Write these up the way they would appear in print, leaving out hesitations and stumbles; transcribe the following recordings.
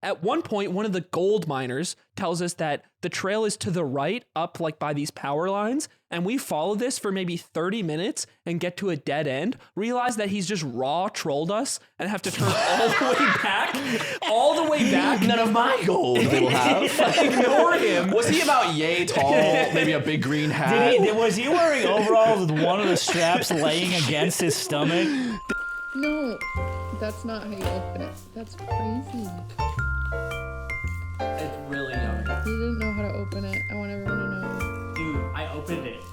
At one point, one of the gold miners tells us that the trail is to the right, up like by these power lines, and we follow this for maybe 30 minutes and get to a dead end, realize that he's just raw trolled us and have to turn all the way back. None of my gold they will have. Ignore him. Was he about yay tall? Maybe a big green hat? Was he wearing overalls with one of the straps laying against his stomach? No, that's not how you open it. That's crazy. It's really young. You didn't know how to open it. I want everyone to know. Dude, I opened it.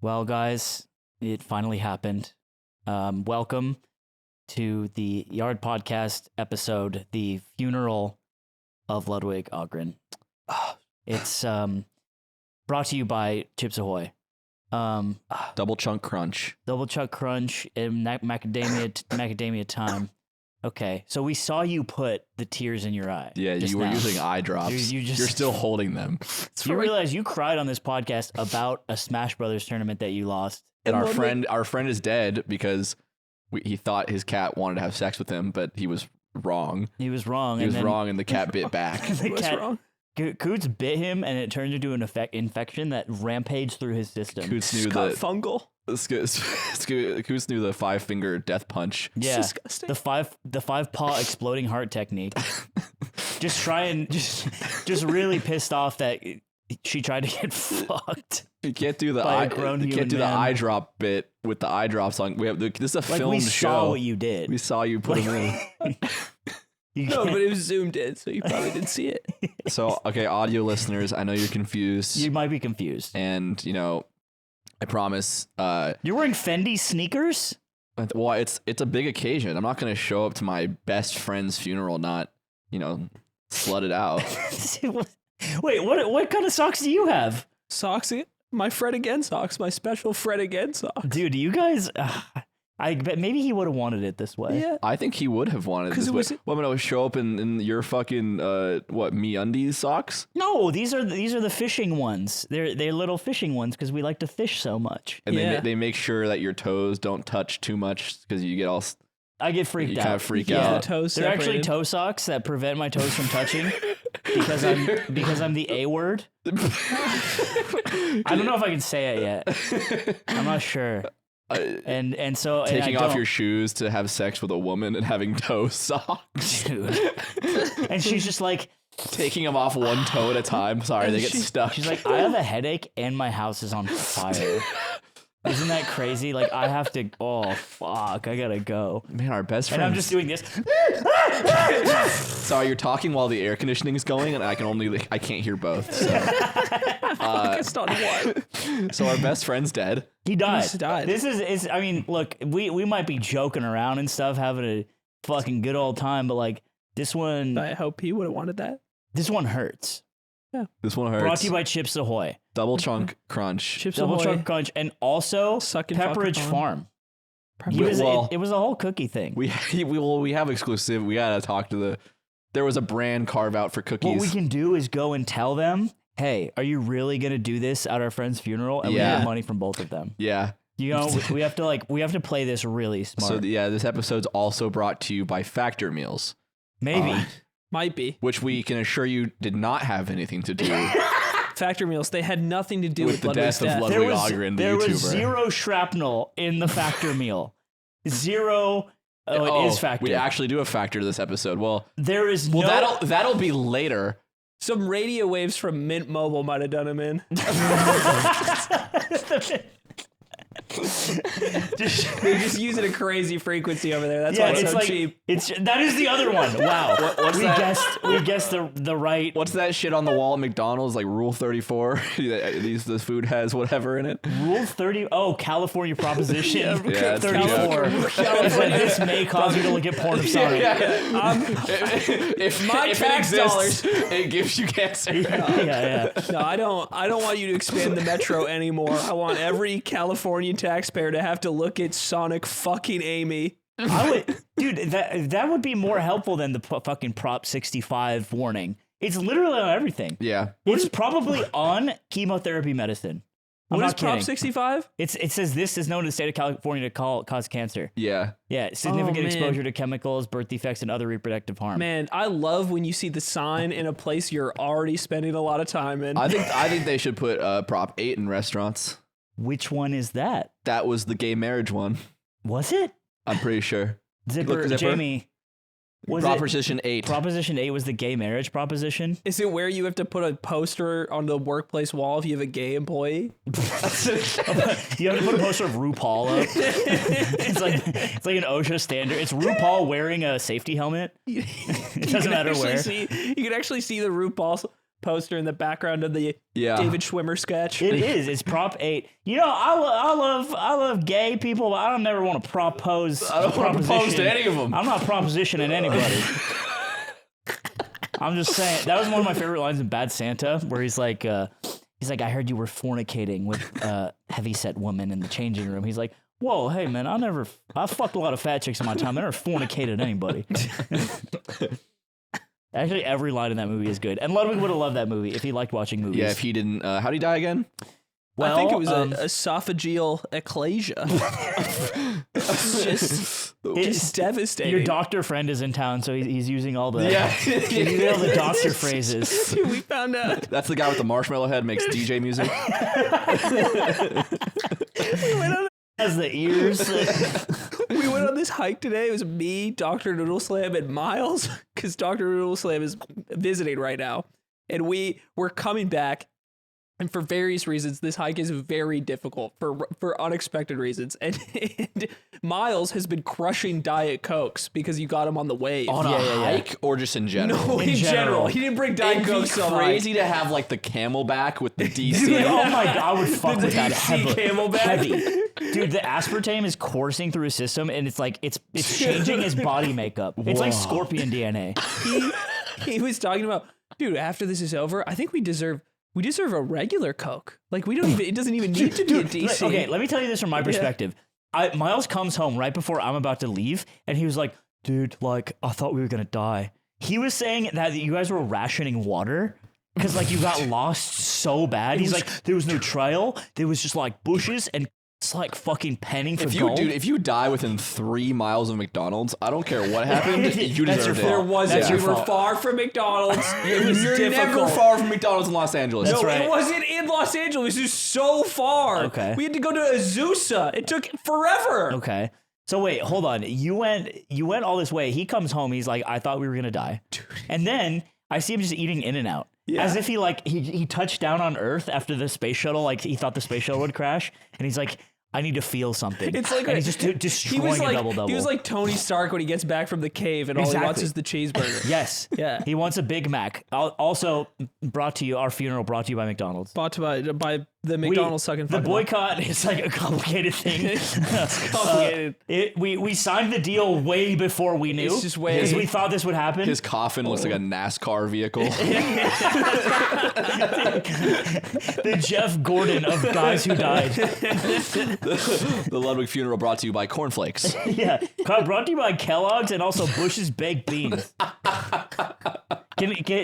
Well, guys, it finally happened. Welcome to the Yard Podcast episode, The Funeral of Ludwig Ogren. It's brought to you by Chips Ahoy. Double chunk crunch. Double Chuck Crunch and macadamia time. Okay, so we saw you put the tears in your eye. Yeah, you were using eye drops. You're still holding them. You realize you cried on this podcast about a Smash Brothers tournament that you lost. And our friend is dead because he thought his cat wanted to have sex with him, but he was wrong. He was wrong. And the cat bit back. He was wrong. Coots bit him, and it turned into an infection that rampaged through his system. Coots knew fungal. Coots knew the 5-finger death punch. Yeah, disgusting. the five paw exploding heart technique. just really pissed off that she tried to get fucked. You can't do the eye drop bit with the eye drops on. This is a filmed show. We saw what you did. We saw you put them in. No, but it was zoomed in, so you probably didn't see it. So, okay, audio listeners, I know you're confused. You might be confused. And, I promise. You're wearing Fendi sneakers? Well, it's a big occasion. I'm not going to show up to my best friend's funeral not, slutted out. Wait, what kind of socks do you have? Socks? My Fred Again socks. My special Fred Again socks. Dude, you guys... I bet maybe he would have wanted it this way. Yeah. I think he would have wanted it this way. Well, I'm going to show up in your fucking, MeUndies socks? No, these are the fishing ones. They're little fishing ones because we like to fish so much. And they make sure that your toes don't touch too much because you get all... I get freaked out. You kind of freak out. They're actually toe socks that prevent my toes from touching because I'm the A word. I don't know if I can say it yet. I'm not sure. And so taking off your shoes to have sex with a woman and having toe socks, dude. And she's just like taking them off one toe at a time. Sorry, they get stuck. She's like, I have a headache and my house is on fire. Isn't that crazy? Like I have to. Oh fuck! I gotta go. Man, our best friend. And I'm just doing this. Sorry, you're talking while the air conditioning is going, and I can't hear both. So. Focused on what? So our best friend's dead. He died. He died. This is. I mean, look, we might be joking around and stuff, having a fucking good old time, but like this one. I hope he would have wanted that. This one hurts. Yeah. This one hurts. Brought to you by Chips Ahoy. Double chunk crunch. Chips Double Ahoy. chunk crunch, and also Pepperidge Farm. It was a whole cookie thing. We have exclusive. We gotta talk to there was a brand carve out for cookies. What we can do is go and tell them, hey, are you really gonna do this at our friend's funeral? And we get money from both of them. Yeah. We have to play this really smart. So this episode's also brought to you by Factor Meals. Maybe. Might be. Which we can assure you did not have anything to do. Factor Meals, they had nothing to do with the death of Ludwig Ogren, the YouTuber. There was zero shrapnel in the Factor Meal. Zero. It is Factor. We actually do a Factor this episode. Well, there is no... that'll be later. Some radio waves from Mint Mobile might have done him in. They just use it a crazy frequency over there. That's why it's so cheap. That is the other one. Wow. We guessed the right. What's that shit on the wall at McDonald's? Like Rule 34. The food has whatever in it. Rule 30. Oh, California proposition. Yeah, 34. This may cause you to look at porn of Sonic. If my tax dollars, it gives you cancer. Yeah. No, I don't want you to expand the metro anymore. I want every California taxpayer to have to look at Sonic fucking Amy. Dude, that would be more helpful than the fucking Prop 65 warning. It's literally on everything. Yeah. It's probably on chemotherapy medicine. What is not Prop kidding. 65? It says this is known in the state of California to cause cancer. Yeah. Yeah, significant man. exposure to chemicals, birth defects, and other reproductive harm. Man, I love when you see the sign in a place you're already spending a lot of time in. I think they should put Prop 8 in restaurants. Which one is that? That was the gay marriage one. Was it? I'm pretty sure. Zipper. Jamie. Was Proposition 8. Proposition 8 was the gay marriage proposition. Is it where you have to put a poster on the workplace wall if you have a gay employee? You have to put a poster of RuPaul up. it's like an OSHA standard. It's RuPaul wearing a safety helmet. It doesn't matter where. You can actually see the RuPaul poster in the background of the David Schwimmer sketch. It is. It's Prop 8. You know, I love gay people, but I don't never want to propose. I don't want to propose to any of them. I'm not propositioning anybody. I'm just saying. That was one of my favorite lines in Bad Santa, where he's like, I heard you were fornicating with a heavyset woman in the changing room. He's like, whoa, hey man, I fucked a lot of fat chicks in my time. I never fornicated anybody. Actually, every line in that movie is good. And Ludwig would have loved that movie if he liked watching movies. Yeah, if he didn't... how'd he die again? Well, I think it was esophageal eclasia. It's just devastating. Your doctor friend is in town, so he's using all the Yeah. using all the doctor phrases. We found out. That's the guy with the marshmallow head, makes DJ music. Has the ears. We went on this hike today. It was me, Dr. Noodle Slam, and Miles, because Dr. Noodle Slam is visiting right now. And we were coming back. And for various reasons, this hike is very difficult for unexpected reasons. And Miles has been crushing Diet Cokes because you got him on the wave. On a hike or just in general? No, in general. He didn't bring Diet It'd be Cokes so crazy to have like the camelback with the DC. Dude, oh my god, I would fuck with that DC Camelback. heavy. Dude, the aspartame is coursing through his system, and it's like it's changing his body makeup. It's like scorpion DNA. He was talking about, dude, after this is over, I think we deserve a regular Coke. Like it doesn't even need to be a DC. Okay, let me tell you this from my perspective. Miles comes home right before I'm about to leave, and he was like, dude, like, I thought we were gonna die. He was saying that you guys were rationing water because like you got lost so bad. He's like, there was no trail. There was just like bushes and it's like fucking penning for gold. Dude, if you die within 3 miles of McDonald's, I don't care what happened, you deserve it. There wasn't. your We were fault. far from McDonald's. It was You're difficult. never far from McDonald's in Los Angeles. That's No, right. it wasn't in Los Angeles. It was so far. Okay. We had to go to Azusa. It took forever. Okay. So wait, hold on. You went all this way. He comes home. He's like, I thought we were gonna die. And then I see him just eating In-N-Out. Yeah. As if he touched down on Earth after the space shuttle. Like he thought the space shuttle would crash. And he's like, I need to feel something. It's like and he's just destroying a double-double. He was like Tony Stark when he gets back from the cave and all he wants Exactly. is the cheeseburger. Yes. Yeah. He wants a Big Mac. Also our funeral brought to you by McDonald's. Bought by the McDonald's sucking The fucking boycott is like a complicated thing. It's complicated. We signed the deal way before we knew. It's just way- because we thought this would happen. His coffin looks like a NASCAR vehicle. The Jeff Gordon of guys who died. The Ludwig funeral brought to you by cornflakes. Yeah, brought to you by Kellogg's and also Bush's baked beans.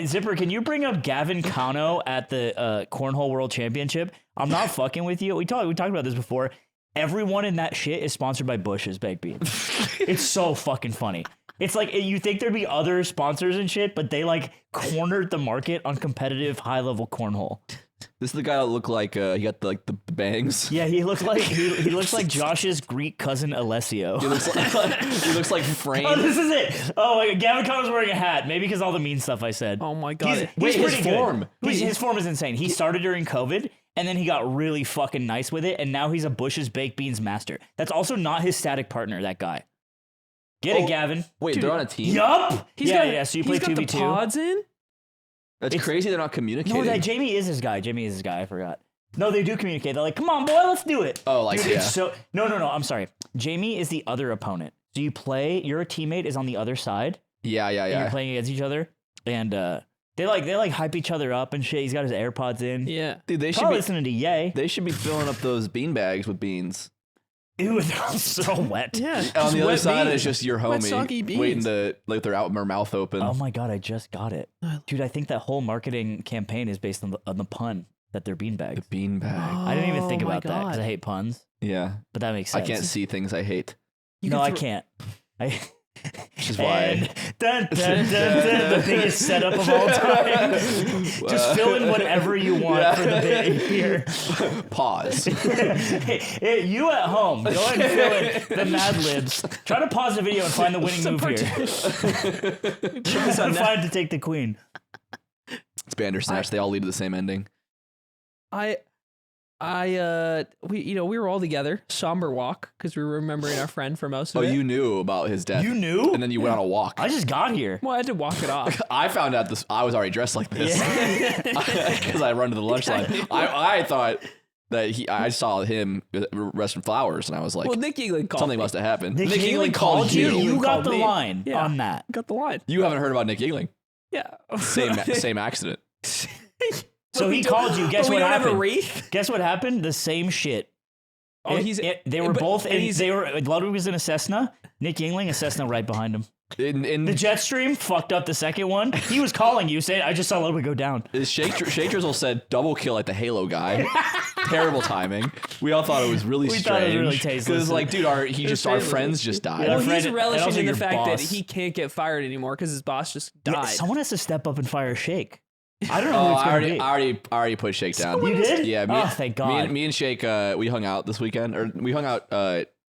Zipper, can you bring up Gavin Cano at the Cornhole World Championship? I'm not fucking with you. We talked about this before. Everyone in that shit is sponsored by Bush's baked beans. It's so fucking funny. It's like you think there'd be other sponsors and shit, but they like cornered the market on competitive high level cornhole. This is the guy that looked like he got the bangs. Yeah, he looks like he looks like Josh's Greek cousin Alessio. He looks like Frame. Oh, this is it. Oh, my God. Gavin Connor's wearing a hat. Maybe because all the mean stuff I said. Oh my god. He's Wait, his pretty good. form. His form is insane. He started during COVID, and then he got really fucking nice with it, and now he's a Bush's baked beans master. That's also not his static partner, that guy. Get it, Gavin. Wait, Dude, they're on a team? Yup. He's Yeah, got, yeah. So you play he's got 2v2. the pods in? That's crazy they're not communicating. No, that Jamie is his guy. I forgot. No, they do communicate. They're like, come on, boy, let's do it. Oh, like, Dude, yeah. it's so no. I'm sorry. Jamie is the other opponent. So you play. Your teammate is on the other side. Yeah. And you're playing against each other, and they hype each other up and shit. He's got his AirPods in. Yeah. Dude, they should Probably be listening to Yay. they should be filling up those bean bags with beans. Ew, they're all so wet. Yeah. On the other wet side, beans. it's just your Wet, homie soggy beans. waiting to like they're out with their mouth open. Oh my god, I just got it, dude. I think that whole marketing campaign is based on the pun that they're beanbags. The beanbag. I didn't even think Oh my about that because God. I hate puns, Yeah. but that makes I sense. can't see things I hate. No, I can't. Which is why. Dun, dun, dun, dun, the biggest setup of all time. Just fill in whatever you want for the bit here. Pause. Hey, you at home, go ahead and fill in the Mad Libs. Try to pause the video and find the winning move here. Find to take the queen. It's Bandersnatch. They all lead to the same ending. We were all together, somber walk, because we were remembering our friend for most of it. You knew about his death. You knew? And then you went on a walk. I just got here. Well, I had to walk it off. I found out this. I was already dressed like this because I run to the lunch line. I thought that I saw him resting flowers, and I was like, Well, Nick Eagling called something me. must have happened. Nick Eagling Eagling called you? Eagling You got called the me. line Yeah. on that. Got the line. You haven't heard about Nick Eagling? Yeah. Same accident. So he called you. Guess But we what don't have happened? a wreath. Guess what happened? The same shit. Oh, They were but- both and in. he's- They were. Ludwig was in a Cessna. Nick Yingling, a Cessna right behind him. In The jet stream fucked up the second one. He was calling you, saying, "I just saw Ludwig go down." Shake Drizzle said double kill like the Halo guy. Terrible timing. We all thought it was really We strange. thought it was really tasteless. Because like, dude, our friends just died. Yeah, Well, friend- he's and relishing also in the your fact that boss. he can't get fired anymore because his boss just Yeah, died. someone has to step up and fire Shake. I don't know Oh, who it's I going to already, be. I already put Shake down. You did? Yeah. Oh, thank God. Me and Shake, we hung out this weekend, or we hung out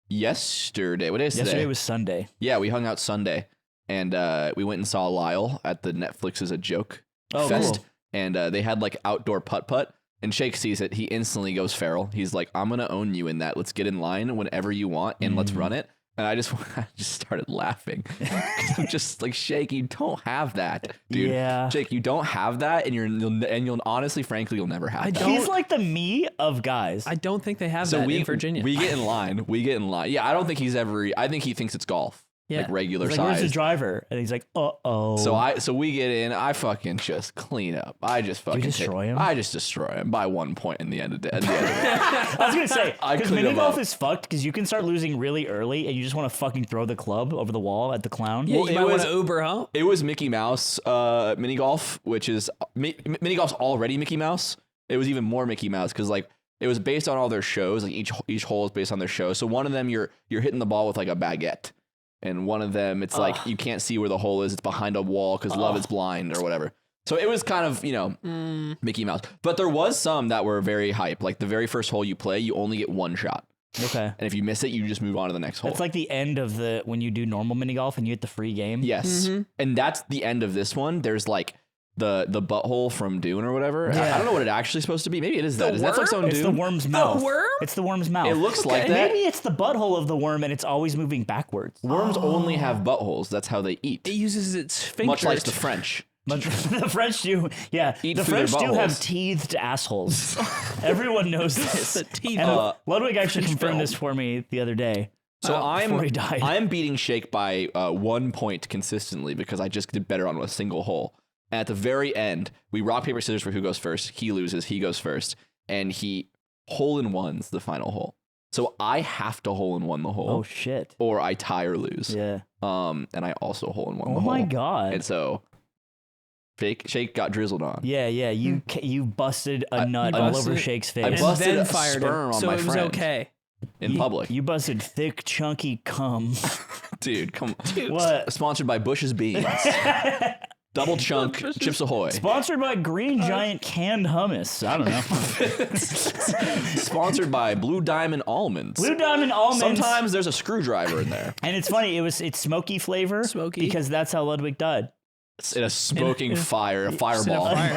yesterday. What day is Yesterday today? was Sunday. Yeah, we hung out Sunday, and we went and saw Lyle at the Netflix as a joke Oh, fest, cool. and they had like outdoor putt. And Shake sees it. He instantly goes feral. He's like, "I'm gonna own you in that. Let's get in line whenever you want, and let's run it." And I just started laughing. I'm just like, Shake, you don't have that, dude. Yeah. Shake, you don't have that, and you'll honestly, frankly, you'll never have that. He's like the me of guys. I don't think they have So that we in Virginia. we get in line. Yeah, I don't think he's ever. I think he thinks it's golf, Yeah. like regular He's like, "Where's the size. driver?" And he's like, "Uh-oh." So we get in. I fucking just clean up. I just fucking destroy him? I just destroy him by 1 point in the end of the. I was gonna say, I because clean mini him golf up. is fucked because you can start losing really early and you just want to fucking throw the club over the wall at the clown. yeah, Well, you it might want was- to Uber, huh? It was Mickey Mouse mini golf, which is mini golf's already Mickey Mouse. It was even more Mickey Mouse because like it was based on all their shows. Like each hole is based on their show. So one of them you're hitting the ball with like a baguette, and one of them it's like you can't see where the hole is. It's behind a wall because love is blind or whatever. So it was kind of Mickey Mouse. But there was some that were very hype. Like the very first hole you play, you only get one shot, Okay. and if you miss it, you just move on to the next hole. That's like the end of the when you do normal mini golf and you hit the free game. Yes. And that's the end of this one. There's like the butthole from Dune or whatever. I don't know what it actually supposed to be. Maybe it is that. Is Netflix on It's Dune? the worm's mouth. worm? It's the worm's mouth. It looks like that. Maybe it's the butthole of the worm and it's always moving backwards. Worms only have buttholes. That's how they eat. It uses its fingers. Much like the French. But the French do, yeah. Eat the through their French do have buttholes. teethed assholes. Everyone knows this. The teeth. And Ludwig actually French confirmed film. this for me the other day. So before he died. I'm beating Shake by 1 point consistently because I just did better on a single hole. And at the very end, we rock, paper, scissors for who goes first. He loses. He goes first. And he hole in ones the final hole. So I have to hole in one the hole. Oh shit. Or I tie or lose. Yeah. And I also hole in one Oh the hole. my god. And so Shake got drizzled on. Yeah, yeah. You busted a nut I all busted- over Shake's face. I and busted then a fired sperm him, on so my it was friend. okay. In public. You busted thick, chunky cum. Dude, come on. What? Sponsored by Bush's Beans. Double chunk, Chips Ahoy. Sponsored by Green Giant canned hummus. I don't know. Sponsored by Blue Diamond Almonds. Blue Diamond almonds. Sometimes there's a screwdriver in there. And it's funny. It's smoky flavor. Smoky. Because that's how Ludwig died. It's in a smoking fire, a fireball. That's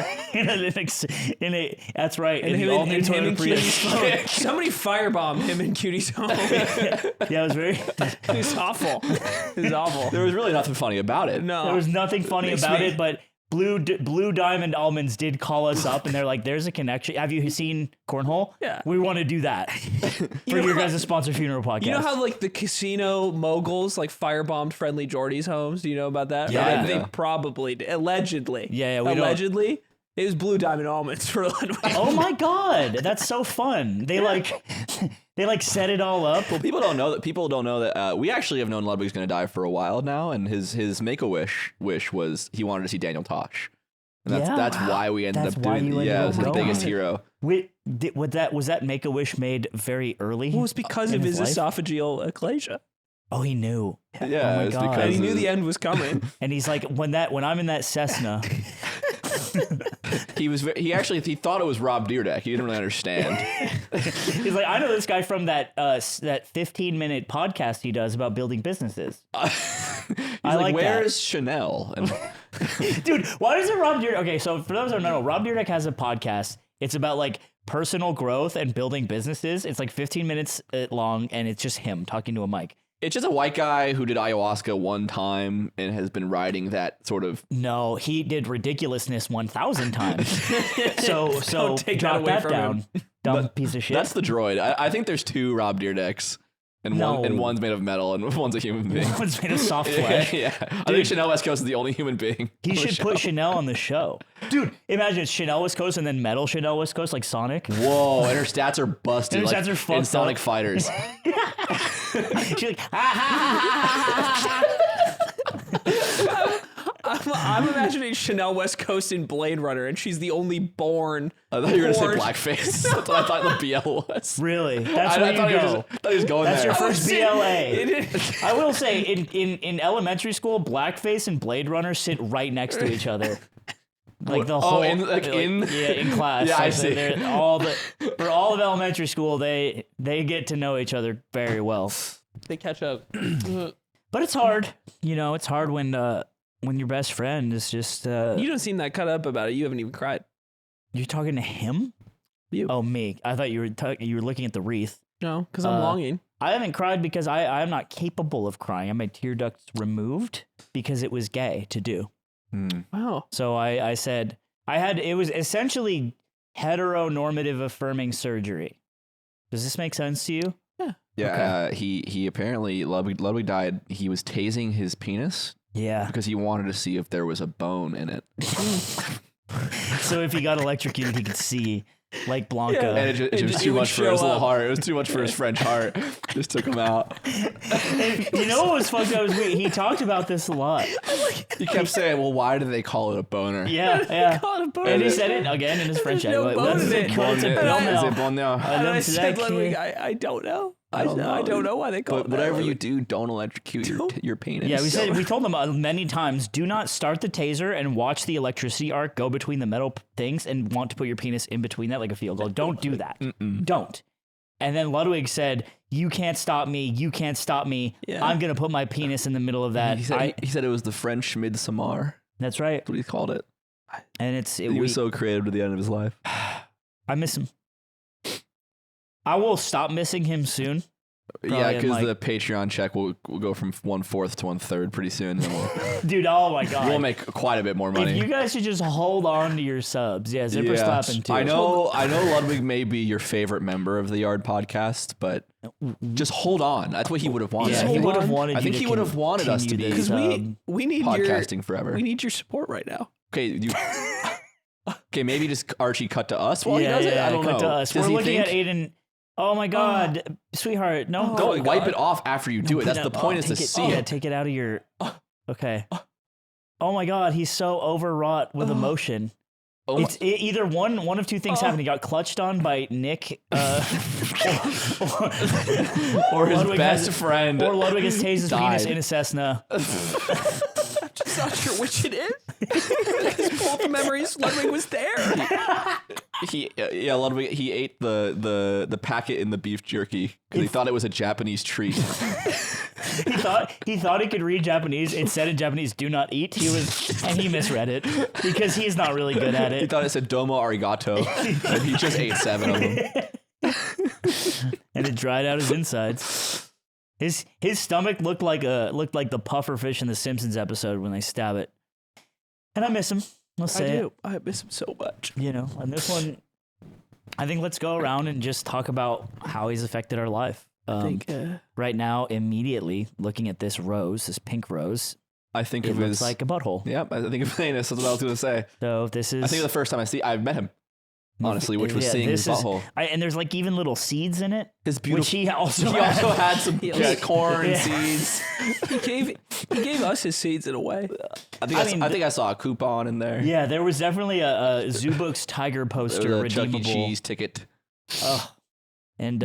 right. And in him the and all-new him and Toyota Cutie's Prius. phone. Somebody firebombed him and Cutie's home. Yeah, it was very. It was awful. It was awful. There was really nothing funny about it. No. There was nothing funny Makes about me- it, but Blue Diamond Almonds did call us up, and they're like, "There's a connection. Have you seen Cornhole? Yeah. We want to do that for know your how- guys' sponsored funeral podcast." You know how like the casino moguls like firebombed Friendly Jordy's homes? Do you know about that? Yeah. They probably did. Allegedly. Yeah, we don't- allegedly. It was Blue Diamond Almonds for Ludwig. Oh my god, that's so fun. They like set it all up. Well, people don't know that we actually have known Ludwig's going to die for a while now, and his make-a-wish was he wanted to see Daniel Tosh. And that's why we ended up doing it. Yeah, it was his biggest hero. Wait, was that Make-A-Wish made very early? Well, it was because of his esophageal achalasia. Oh, he knew. Yeah, oh my God. And he knew the end was coming. And he's like, when I'm in that Cessna. He thought it was Rob Dyrdek. He didn't really understand. He's like, I know this guy from that 15-minute podcast he does about building businesses. Where's Chanel? And dude, why does it Rob Dyrdek? Okay, so for those who don't know, Rob Dyrdek has a podcast. It's about like personal growth and building businesses. It's like 15 minutes long, and it's just him talking to a mic. It's just a white guy who did ayahuasca one time and has been riding that sort of. No, he did ridiculousn's 1,000 times. so take drop that away that from down, him. dumb piece of shit. That's the droid. I think there's two Rob Dyrdeks. And one's made of metal, and one's a human being. One's made of soft flesh. Yeah. I think Chanel West Coast is the only human being. He should put Chanel on the show. Dude, imagine it's Chanel West Coast and then metal Chanel West Coast, like Sonic. Whoa, and her stats are busted. And her stats are fucked in Sonic up. Fighters. She's like, ha ha ha. I'm imagining Chanel West Coast in Blade Runner, and she's the only born. I thought you were going to say blackface. That's what I thought the BL was. Really? That's where you thought go. I thought he was going That's there. your first BLA. I will say, in elementary school, blackface and Blade Runner sit right next to each other. Like the whole, in class. Yeah, I see. For all of elementary school, they get to know each other very well. They catch up. But it's hard. It's hard when your best friend is just. You don't seem that cut up about it. You haven't even cried. You're talking to him? You. Oh, me. I thought you were looking at the wreath. No, because I'm longing. I haven't cried because I'm not capable of crying. I had my tear ducts removed because it was gay to do. Wow. So I said it was essentially heteronormative affirming surgery. Does this make sense to you? Yeah. Yeah. Okay. He apparently Ludwig died. He was tasing his penis. Yeah. Because he wanted to see if there was a bone in it. So if he got electrocuted, he could see. Like Blanca. Yeah. And it was too much for his little heart. It was too much for his French heart. Just took him out. And you know what was fucked up? He talked about this a lot. He kept saying, well, why do they call it a boner? Yeah. Call it a boner. And he said it again in his French. No bone in it. And I said, Ludwig, I don't know. I don't know why they call it that. But whatever you do, don't electrocute your penis. Yeah, we told them many times, do not start the taser and watch the electricity arc go between the metal things and want to put your penis in between that like a field goal. Don't do that. Don't. And then Ludwig said, you can't stop me. You can't stop me. Yeah. I'm going to put my penis in the middle of that. He said it was the French Midsommar. That's right. That's what he called it. And he was so creative to the end of his life. I miss him. I will stop missing him soon. Yeah, because the Patreon check will go from 1/4 to 1/3 pretty soon. And dude, oh my God. We'll make quite a bit more money. If you guys should just hold on to your subs. Yeah, zipper slapping too. I know Ludwig may be your favorite member of the Yard podcast, but just hold on. That's what he would have wanted. Yeah, he would have wanted. I think he would have wanted us to be because we need podcasting forever. We need your support right now. Okay, okay, maybe just Archie cut to us while he does it. I don't know. Cut to us. We're looking at Aiden. Oh my God, sweetheart! No, don't wipe it off after you do it. That's the point. Is to see it. Yeah, take it out of your. Okay. Oh my God, he's so overwrought with emotion. It's either one of two things happened. He got clutched on by Nick, or his best friend, or Ludwig has tased his penis in a Cessna. I'm just not sure which it is. Because both memories, Ludwig was there. Ludwig, he ate the packet in the beef jerky because he thought it was a Japanese treat. he thought he could read Japanese. It said in Japanese, "Do not eat." And he misread it because he's not really good at it. He thought it said "domo arigato," and he just ate 7 of them. And it dried out his insides. His stomach looked like the puffer fish in the Simpsons episode when they stab it. And I miss him. I miss him so much. And this one, I think let's go around and just talk about how he's affected our life. Right now, immediately looking at this pink rose, I think it looks like a butthole. Yep, I think of anus. That's what I was going to say. So this is. I think the first time I've met him. honestly, which was seeing his butthole. And there's like even little seeds in it. His beautiful. Which he also had some corn seeds. He gave us his seeds in a way. I think I saw a coupon in there. Yeah, there was definitely a Zoo Books Tiger poster redeemable. Chuck E. Cheese ticket. And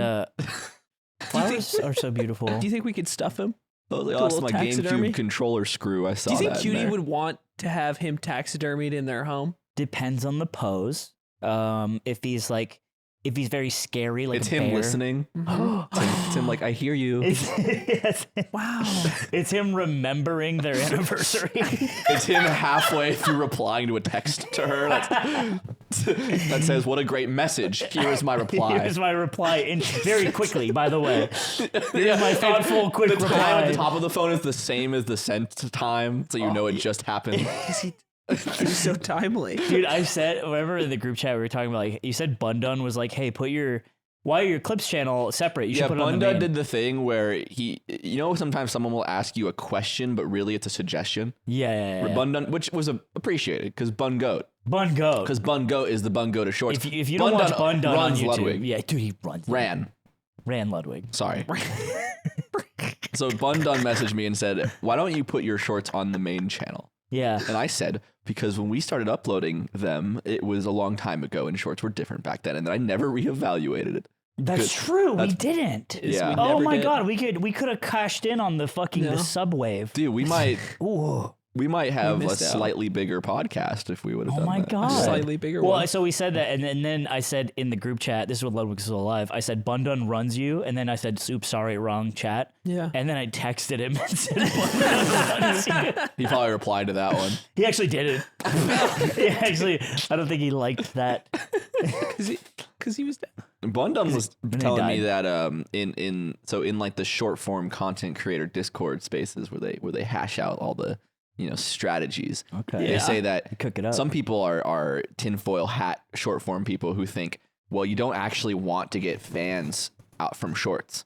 flowers are so beautiful. Do you think we could stuff him? Oh, they lost my GameCube controller screw. I saw that. Do you think Cutie would want to have him taxidermied in their home? Depends on the pose. If he's very scary, like it's a bear. him listening. It's him like, I hear you. Wow. It's him remembering their anniversary. It's him halfway through replying to a text to her that says, what a great message. Here's my reply. Here's my reply very quickly, by the way. Here's my thoughtful, quick reply. The time at the top of the phone is the same as the sent time, so you know it just happened. It was so timely. Dude, I said, remember in the group chat we were talking about, like, you said bundun was like, hey, why are your clips channel separate? You should put it on the main. Bundun did the thing where sometimes someone will ask you a question, but really it's a suggestion. Yeah. Bundun, which was appreciated, because Bun Goat. Because Bun Goat is the Bun Goat of shorts. If you don't watch Bundun on YouTube. Ludwig. Yeah, dude, he runs. Ran Ludwig. Sorry. So Bundun messaged me and said, why don't you put your shorts on the main channel? Yeah. And I said, because when we started uploading them, it was a long time ago and shorts were different back then. And then I never reevaluated it. That's true. We didn't. Yeah. Oh my God. We could have cashed in on the fucking the subwave. Dude, we might have a out. slightly bigger podcast if we would have done that. Oh my God. Slightly bigger Well, one. so we said that, and then I said in the group chat, this is what Ludwig's still alive. I said Bundun runs you, and then I said, "Oops, sorry, wrong chat." Yeah. And then I texted him and said, Bundun runs you. He probably replied to that one. He actually did it. I don't think he liked that. Because he was dead. Bundun was telling me that in like the short form content creator Discord spaces where they hash out all the strategies. Okay. They say that cook it up. Some people are tinfoil hat short form people who think, well, you don't actually want to get fans out from shorts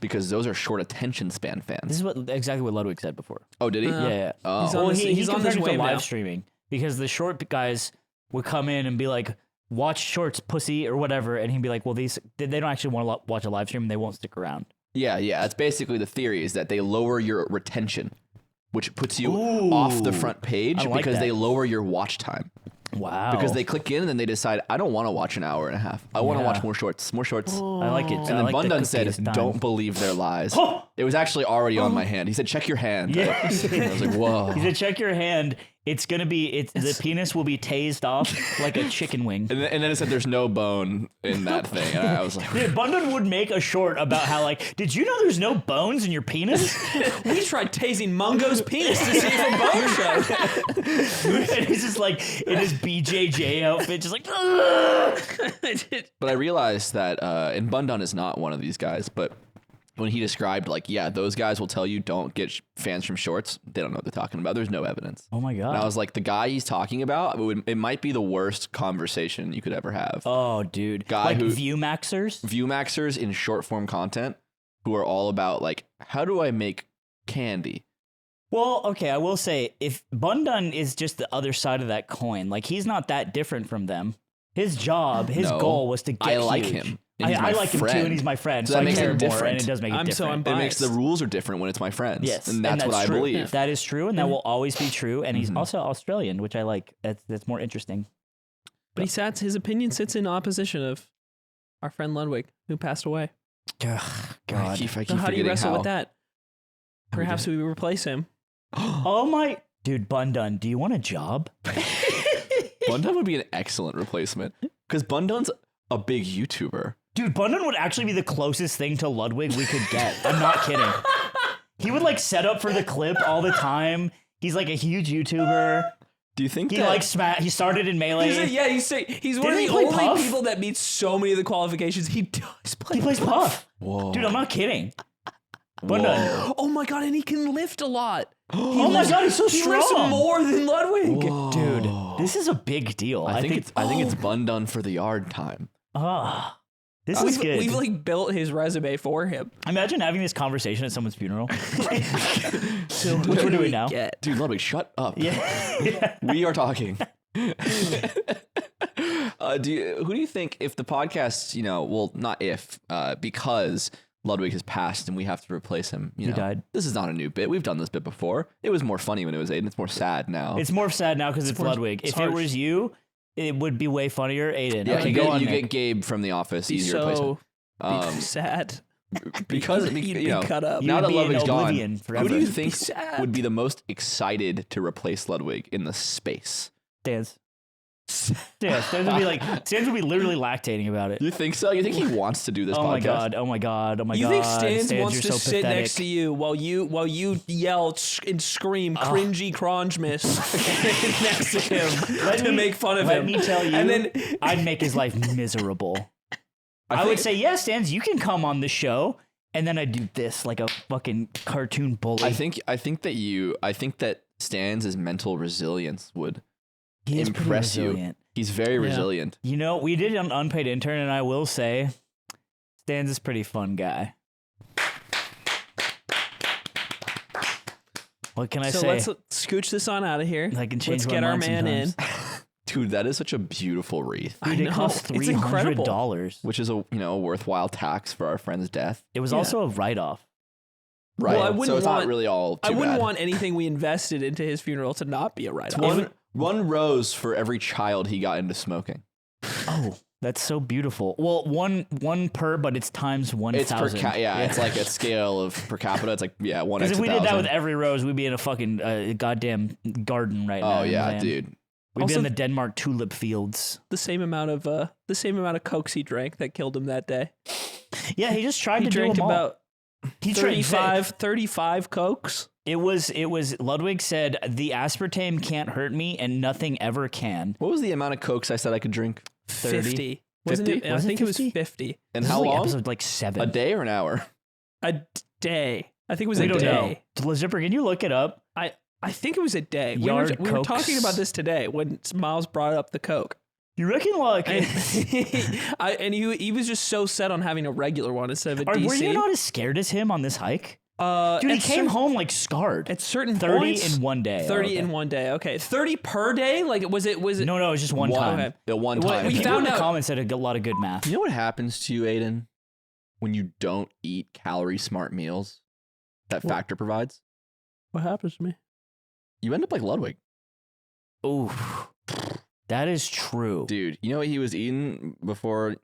because those are short attention span fans. This is exactly what Ludwig said before. Oh, did he? Yeah. Oh. He's on his way now. live streaming because the short guys would come in and be like, watch shorts, pussy, or whatever, and he'd be like, well, they don't actually want to watch a live stream and they won't stick around. Yeah. That's basically the theory, is that they lower your retention, which puts you off the front page because they lower your watch time. Wow. Because they click in and then they decide, I don't want to watch an hour and a half. I want to watch more shorts. I like it. And then Bundun said, don't believe their lies. It was actually already on my hand. He said, check your hand. Yeah. I was like, whoa. He said, check your hand. It's going to be, the penis will be tased off like a chicken wing. And then it said there's no bone in that thing. And I was like, dude, Bundun would make a short about how, like, did you know there's no bones in your penis? We tried tasing Mungo's penis to see if a bone showed. And he's just like, in his BJJ outfit, just like, But I realized that, and Bundun is not one of these guys, but when he described, like, yeah, those guys will tell you don't get fans from shorts, they don't know what they're talking about. There's no evidence. Oh my God. And I was like, the guy he's talking about, it might be the worst conversation you could ever have. Oh, dude. Viewmaxers in short form content who are all about, like, how do I make candy? Well, okay, I will say, if Bundun is just the other side of that coin, like, he's not that different from them. His job, his goal was to get I like huge. him. I like him too, and he's my friend. So that makes I care it more, different. and it does make it different. It makes the rules are different when it's my friends. Yes, and that's what I true. believe. That is true, and that will always be true. And he's also Australian, which I like. That's more interesting. But his opinion sits in opposition of our friend Ludwig, who passed away. God. I keep So how do you wrestle with that? Perhaps we replace him. Oh my... Dude, Bundun, do you want a job? Bundun would be an excellent replacement. Because Bundun's a big YouTuber. Dude, Bundun would actually be the closest thing to Ludwig we could get. I'm not kidding. He would, like, set up for the clip all the time. He's, like, a huge YouTuber. Do you think he started in Melee? He's one of the only people that meets so many of the qualifications. He does play. He plays Puff. Whoa. Dude, I'm not kidding. Bundun. Oh my God, and he can lift a lot. Oh my God, he's so strong. He lifts more than Ludwig. Whoa. Dude, this is a big deal. I think it's Bundun for the yard time. This is good. We've like built his resume for him. Imagine having this conversation at someone's funeral. So which we're doing now. Dude, Ludwig, shut up. Yeah. We are talking. Who do you think if the podcast, well, not if, because Ludwig has passed and we have to replace him. He died. This is not a new bit. We've done this bit before. It was more funny when it was Aiden. It's more sad now. It's more sad now because it's Ludwig. If it was you, it would be way funnier. Aiden. Yeah, Okay, go on. You get Gabe from The Office. Easier to replace him. Sad. Because cut up. Now that Ludwig's gone, forever. who do you think would be the most excited to replace Ludwig in the space? Stans. Stans would be literally lactating about it. You think so? You think he wants to do this podcast? Oh my god. You think Stans wants to so sit pathetic. next to you while you yell and scream cringy crongemas next to him to make fun of him? Let me tell you, and then I'd make his life miserable. I would say, yes, Stans, you can come on the show, and then I'd do this like a fucking cartoon bully. I think that Stans' mental resilience would impress you. He's very resilient. We did an unpaid intern, and I will say, Stans is a pretty fun guy. What can I say? So let's scooch this on out of here. I can change. Let's get our man in. Dude, that is such a beautiful wreath. Dude, it cost $300, which is a worthwhile tax for our friend's death. It was also a write-off. Right. Well, so it's not really all too I wouldn't bad. want anything we invested into his funeral to not be a write-off. One rose for every child he got into smoking. Oh, that's so beautiful. Well, one per, but it's times 1,000. It's it's like a scale of per capita. It's like 1 x 1,000. Because if we did that with every rose, we'd be in a fucking goddamn garden right now. Oh yeah, dude. We'd be in the Denmark tulip fields. The same amount of cokes he drank that killed him that day. Yeah, he just tried to drink do them about all. He 35 cokes. It was Ludwig said the aspartame can't hurt me and nothing ever can. What was the amount of cokes I said I could drink? 50. 50? I think it was 50. And how long? Episode like 7. A day or an hour? A day. I think it was a don't day. Know. Zipper, can you look it up? I think it was a day. We were talking about this today when Miles brought up the coke. You reckon like and he was just so set on having a regular one instead of a DC. Were you not as scared as him on this hike? Dude, he came home like scarred. At certain 30 points, in one day. 30 in one day. Okay, 30 per day. Like was it? No, it was just one time. Okay. The one time. We found in the comments said a lot of good math. You know what happens to you, Aiden, when you don't eat calorie smart meals that Factor provides? What happens to me? You end up like Ludwig. Ooh, that is true, dude. You know what he was eating before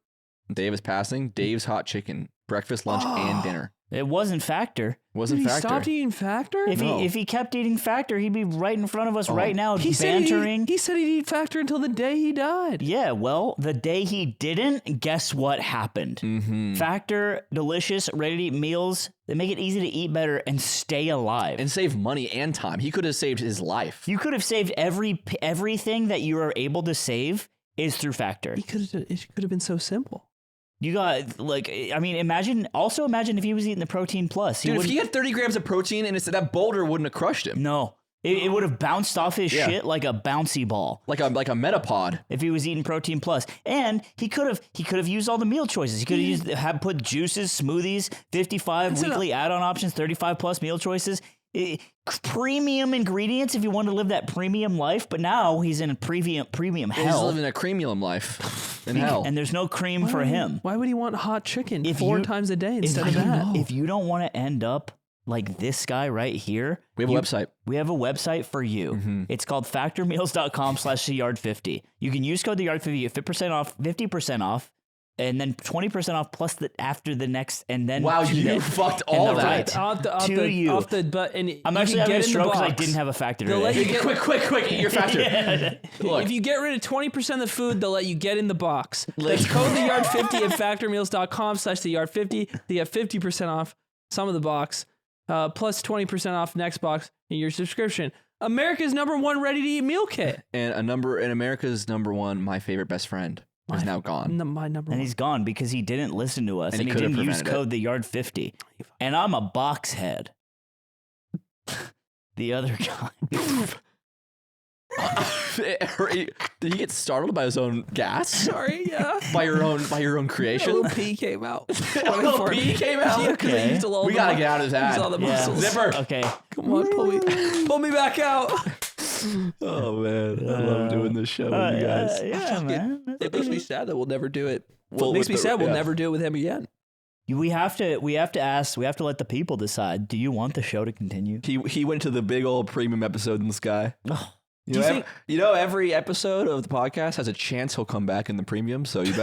Dave was passing? Dave's hot chicken, breakfast, lunch, and dinner. It wasn't Factor. Wasn't Factor. He stopped eating Factor? If he kept eating Factor, he'd be right in front of us right now, bantering. He said he'd eat Factor until the day he died. Yeah, well, the day he didn't, guess what happened? Mm-hmm. Factor, delicious, ready-to-eat meals. They make it easy to eat better and stay alive. And save money and time. He could have saved his life. You could have saved everything that you are able to save is through Factor. It could have been so simple. You got, imagine if he was eating the Protein Plus. Dude, if he had 30 grams of protein and that boulder wouldn't have crushed him. No. It would have bounced off his shit like a bouncy ball. Like a metapod. If he was eating Protein Plus. And he could have used all the meal choices. He could have put juices, smoothies, 55 weekly add-on options, 35 plus meal choices. Premium ingredients if you want to live that premium life, but now he's in a premium hell. He's living a creamium life in hell. And there's no cream for him. Why would he want hot chicken 4 times a day instead of that? If you don't want to end up like this guy right here, we have a website. We have a website for you. Mm-hmm. It's called factormeals.com/theyard50. You can use code theyard50, get 50% off. And then 20% off plus after the next, and then you fucked all that. To you. I'm actually having a stroke because I didn't have a Factor today. Quick, eat your Factor. Look. If you get rid of 20% of the food, they'll let you get in the box. That's code theyard50 at factormeals.com/theyard50. They get 50% off some of the box, plus 20% off next box in your subscription. America's #1 ready-to-eat meal kit. And America's #1, my favorite best friend. Is now gone. My number and one. He's gone because he didn't listen to us and he didn't use code theyard50. And I'm a box head. The other guy. Did he get startled by his own gas? Sorry, yeah. By your own creation? A little pee came out. A little pee came out? Yeah, because I used we gotta get out of his ad. All the muscles. Zipper. Okay. Come on, pull me back out. Oh man, I love doing this show with you guys. Yeah, man. It makes me sad that we'll never do it. Well, It makes me with the- sad we'll yeah. never do it with him again. We have to let the people decide. Do you want the show to continue? He went to the big old premium episode in the sky. Do you think- Every episode of the podcast has a chance he'll come back in the premium, so you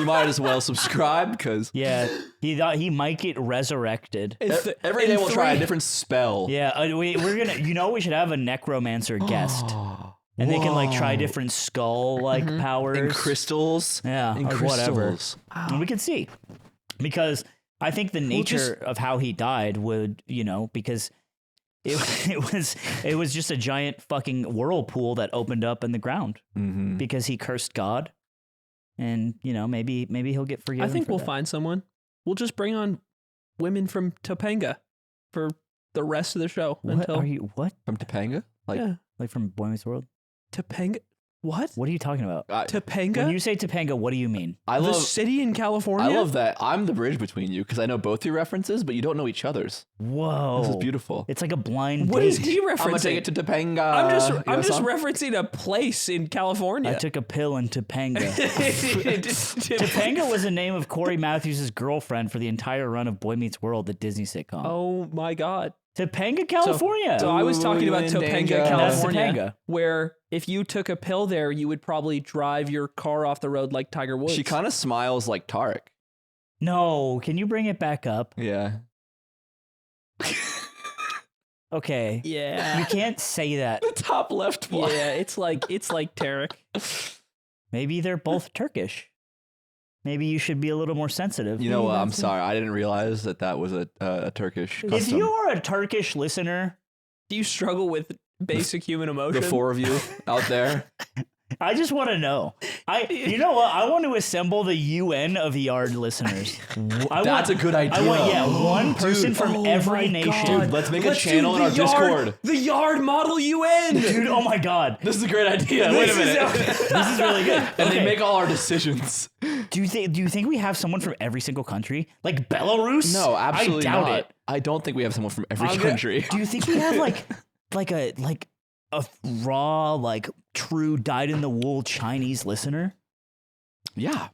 might as well subscribe because Yeah, he thought he might get resurrected. every day we'll try a different spell. Yeah, we're gonna. We should have a necromancer guest, and they can like try different skull like powers And crystals. Yeah, and like whatever. crystals. And we can see because I think the nature of how he died would, because it was just a giant fucking whirlpool that opened up in the ground because he cursed God, and maybe he'll get forgiven. I think for we'll that. find someone. We'll just bring on women from Topanga for the rest of the show. What are you? What? From Topanga? Like Yeah. Like from Boy Meets World? Topanga? What? What are you talking about? Topanga? When you say Topanga, what do you mean? I the love city in California? I love that I'm the bridge between you because I know both your references, but you don't know each other's. Whoa. This is beautiful. It's like a blind What date. is he referencing? I'm gonna take it to Topanga. I'm just referencing a place in California. I took a pill in Topanga. Topanga was the name of Corey Matthews' girlfriend for the entire run of Boy Meets World, the Disney sitcom. Oh my God. Topanga, California. So I was talking about Ooh, in Topanga, danger. That's California, Topanga. where if you took a pill there, you would probably drive your car off the road like Tiger Woods. She kind of smiles like Tarek. No, can you bring it back up? Yeah. Okay. Yeah. You can't say that. The top left one. Yeah, it's like Tarek. Maybe they're both Turkish. Maybe you should be a little more sensitive. You know what? I'm sorry. I didn't realize that was a Turkish If custom. you are a Turkish listener, Do you struggle with basic human emotion? The four of you out there. I just want to know. You know what? I want to assemble the UN of Yard listeners. That's a good idea. I want, one person from every my nation. God. Dude, let's make a Let's channel do in our the yard, Discord. The Yard Model UN. Dude, oh my God. This is a great idea. Wait a minute. This is really good. And Okay. they make all our decisions. Do you think we have someone from every single country? Like Belarus? No, absolutely I doubt not. it. I don't think we have someone from every country. Do you think we have like a raw, like true dyed in the wool Chinese listener? Yeah.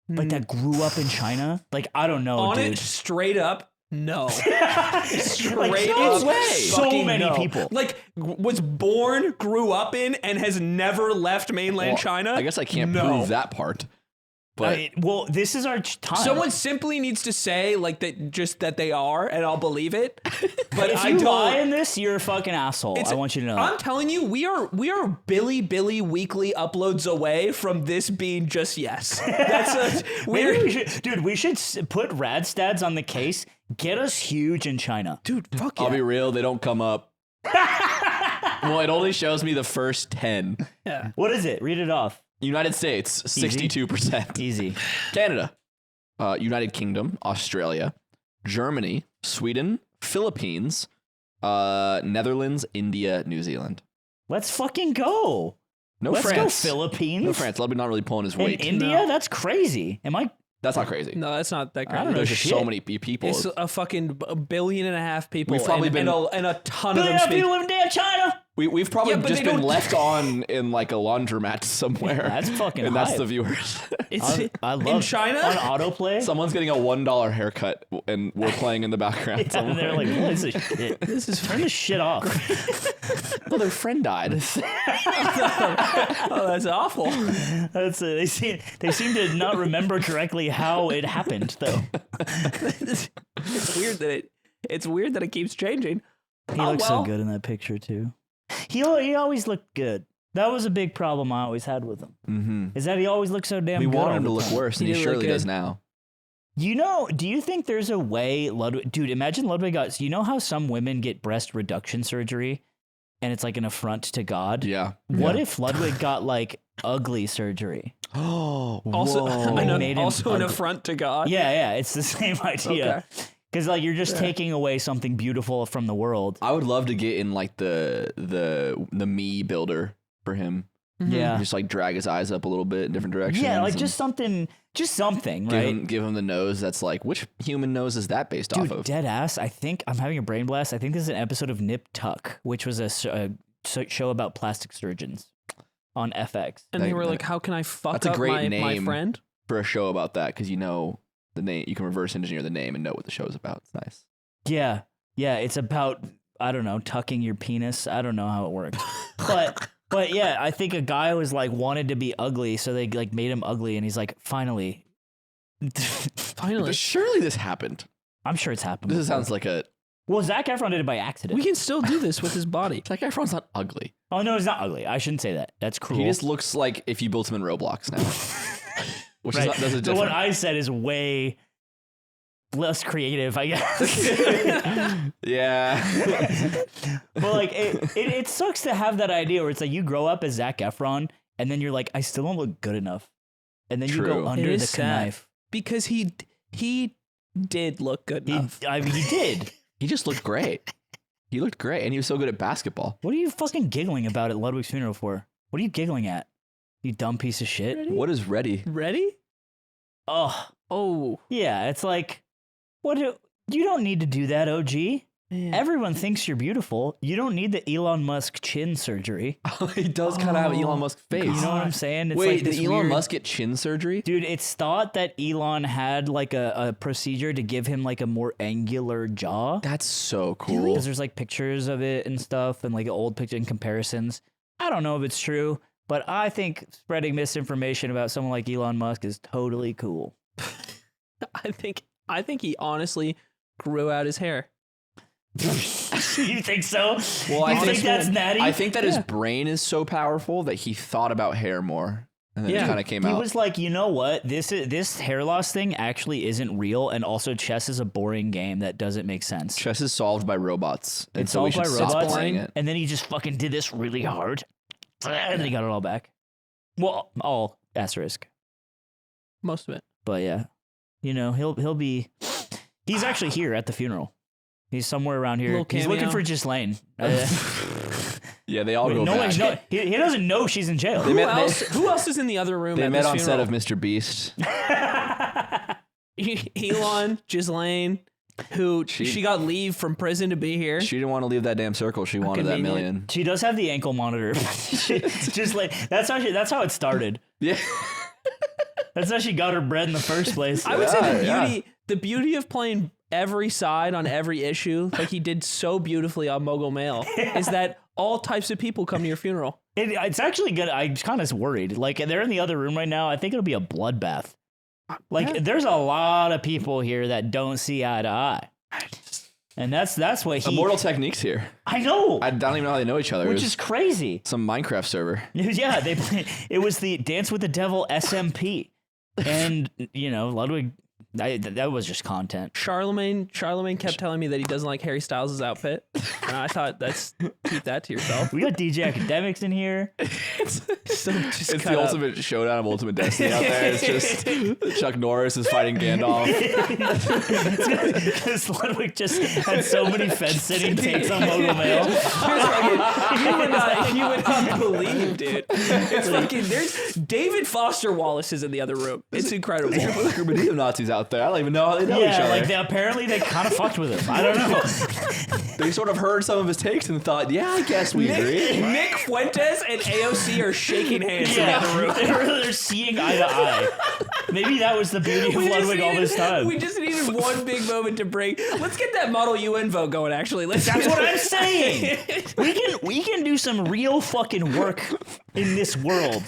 Like that grew up in China? Like, I don't know, On dude. it, straight up, no. Straight Like, up, no way. So fucking many no. people. Like, was born, grew up in, and has never left mainland Well, China. I guess I can't No. prove that part. But well, this is our time. Someone simply needs to say like that, just that they are, and I'll believe it. But if I you don't. lie in this, you're a fucking asshole. I want you to know. I'm telling you, we are Billy weekly uploads away from this being just yes. That's Maybe we should, dude. We should put Radstads on the case. Get us huge in China, dude. Fuck yeah. I'll be real, they don't come up. Well, it only shows me the first 10. Yeah. What is it? Read it off. United States, 62%. Easy. Canada, United Kingdom, Australia, Germany, Sweden, Philippines, Netherlands, India, New Zealand. Let's fucking go. No Let's France. go Philippines. No France. Ludwig not really pulling his And weight. India? No. That's crazy. Am I? That's not crazy. No, that's not that I crazy. don't know. There's just shit. so many people. It's a fucking 1.5 billion people. We've probably and, been- and a ton of Billion them speak. people live in damn China. We've probably Yeah, but just they been don't- left on in like a laundromat somewhere. That's fucking And that's hype. the viewers. I love in China. on autoplay. Someone's getting a $1 haircut and we're playing in the background. And somewhere. they're like, "What is this shit? This is turn this shit off." well, their friend died. Oh, that's awful. That's they seem to not remember correctly how it happened though. It's weird that it keeps changing. He Oh, looks well. so good in that picture too. He always looked good. That was a big problem I always had with him. Mm-hmm. Is that he always looked so damn We good. want all him to the look time. worse, and He he did look surely good. does now. Do you think there's a way Ludwig, dude, imagine Ludwig got, you know how some women get breast reduction surgery and it's like an affront to God? Yeah. What if Ludwig got like ugly surgery? Oh, Also, Whoa. an, Made him also an ugly. affront to God. Yeah, it's the same idea. Okay. Because like you're just taking away something beautiful from the world. I would love to get in like the me builder for him. Yeah. Just like drag his eyes up a little bit in different directions. Yeah, like and just something, right? give him the nose that's like, which human nose is that based Dude, off of? dead ass. I think I'm having a brain blast. I think this is an episode of Nip Tuck, which was a show about plastic surgeons on FX. And they were like, how can I fuck That's a up great my name. friend? For a show about that, because you know the name, you can reverse engineer the name and know what the show's about. It's nice. Yeah, it's about, I don't know, tucking your penis. I don't know how it works, but yeah, I think a guy was like wanted to be ugly, so they like made him ugly, and he's like, finally. But surely this happened. I'm sure it's happened. This before. sounds like a. Well, Zac Efron did it by accident. We can still do this with his body. Zac Efron's not ugly. Oh no, he's not ugly. I shouldn't say that. That's cruel. He just looks like if you built him in Roblox now. Which right. is not, that's a So different. what I said is way less creative, I guess. Yeah. But like, it sucks to have that idea where it's like you grow up as Zac Efron, and then you're like, I still don't look good enough, and then you True. go under It the is sad. knife. Because he did look good enough. I mean, he did. He just looked great. He looked great, and he was so good at basketball. What are you fucking giggling about at Ludwig's funeral for? What are you giggling at? You dumb piece of shit. Ready? What is ready? Ready? Oh. Yeah, it's like, you don't need to do that, OG. Man. Everyone thinks you're beautiful. You don't need the Elon Musk chin surgery. He does kind of have Elon Musk face. You know what I'm saying? It's Wait, like this did Elon weird- Musk get chin surgery? Dude, it's thought that Elon had like a procedure to give him like a more angular jaw. That's so cool. Because there's like pictures of it and stuff and like an old picture and comparisons. I don't know if it's true, but I think spreading misinformation about someone like Elon Musk is totally cool. I think he honestly grew out his hair. You think so? Well, you think that's natty? I think that his brain is so powerful that he thought about hair more, and then it kind of came He out. was like, you know what? This hair loss thing actually isn't real, and also chess is a boring game that doesn't make sense. Chess is solved by robots, and It's so we solved should by stop robots, playing it. and then he just fucking did this really hard, and then he got it all back. Well, all asterisk, Most of it. but yeah, you know he'll be. He's actually here at the funeral. He's somewhere around here. Little He's looking cameo. for Ghislaine. Yeah, they all go back. He doesn't know she's in jail. Who else is in the other room? They at met this on set funeral? of Mr. Beast. Elon, Ghislaine, who she got leave from prison to be here. She didn't want to leave that damn circle. She wanted that Convenient. million. She does have the ankle monitor. Just like that's how it started. Yeah. That's how she got her bread in the first place. I would say Yeah. the beauty of playing every side on every issue, like he did so beautifully on Mogul Mail, is that all types of people come to your funeral. It's actually good. I'm kind of worried. Like they're in the other room right now. I think it'll be a bloodbath. Like there's a lot of people here that don't see eye to eye, and that's what he. Immortal Technique's here. I know, I don't even know how they know each other. which It was is crazy. some Minecraft server. Yeah, they play, it was the Dance with the Devil SMP, and you know Ludwig. That was just content. Charlemagne kept telling me that he doesn't like Harry Styles' outfit. And I thought, keep that to yourself. We got DJ Academics in here. So just It's cut the up. ultimate showdown of Ultimate Destiny out there. It's just Chuck Norris is fighting Gandalf. Because Ludwig just had so many fence-sitting takes on Mogul Mail. You would not believe, dude. It's fucking, there's David Foster Wallace is in the other room. It's incredible. There's a group of neo-Nazis out there. I don't even know how they know each Yeah, other. like apparently they kind of fucked with him. I don't know. They sort of heard some of his takes and thought, yeah, I guess we agree. Nick Fuentes and AOC are shaking hands in the other room. They're seeing eye to eye. Maybe that was the beauty of Ludwig all this time. We just needed one big moment to break. Let's get that Model UN vote going, actually. That's what I'm saying. We can do some real fucking work in this world.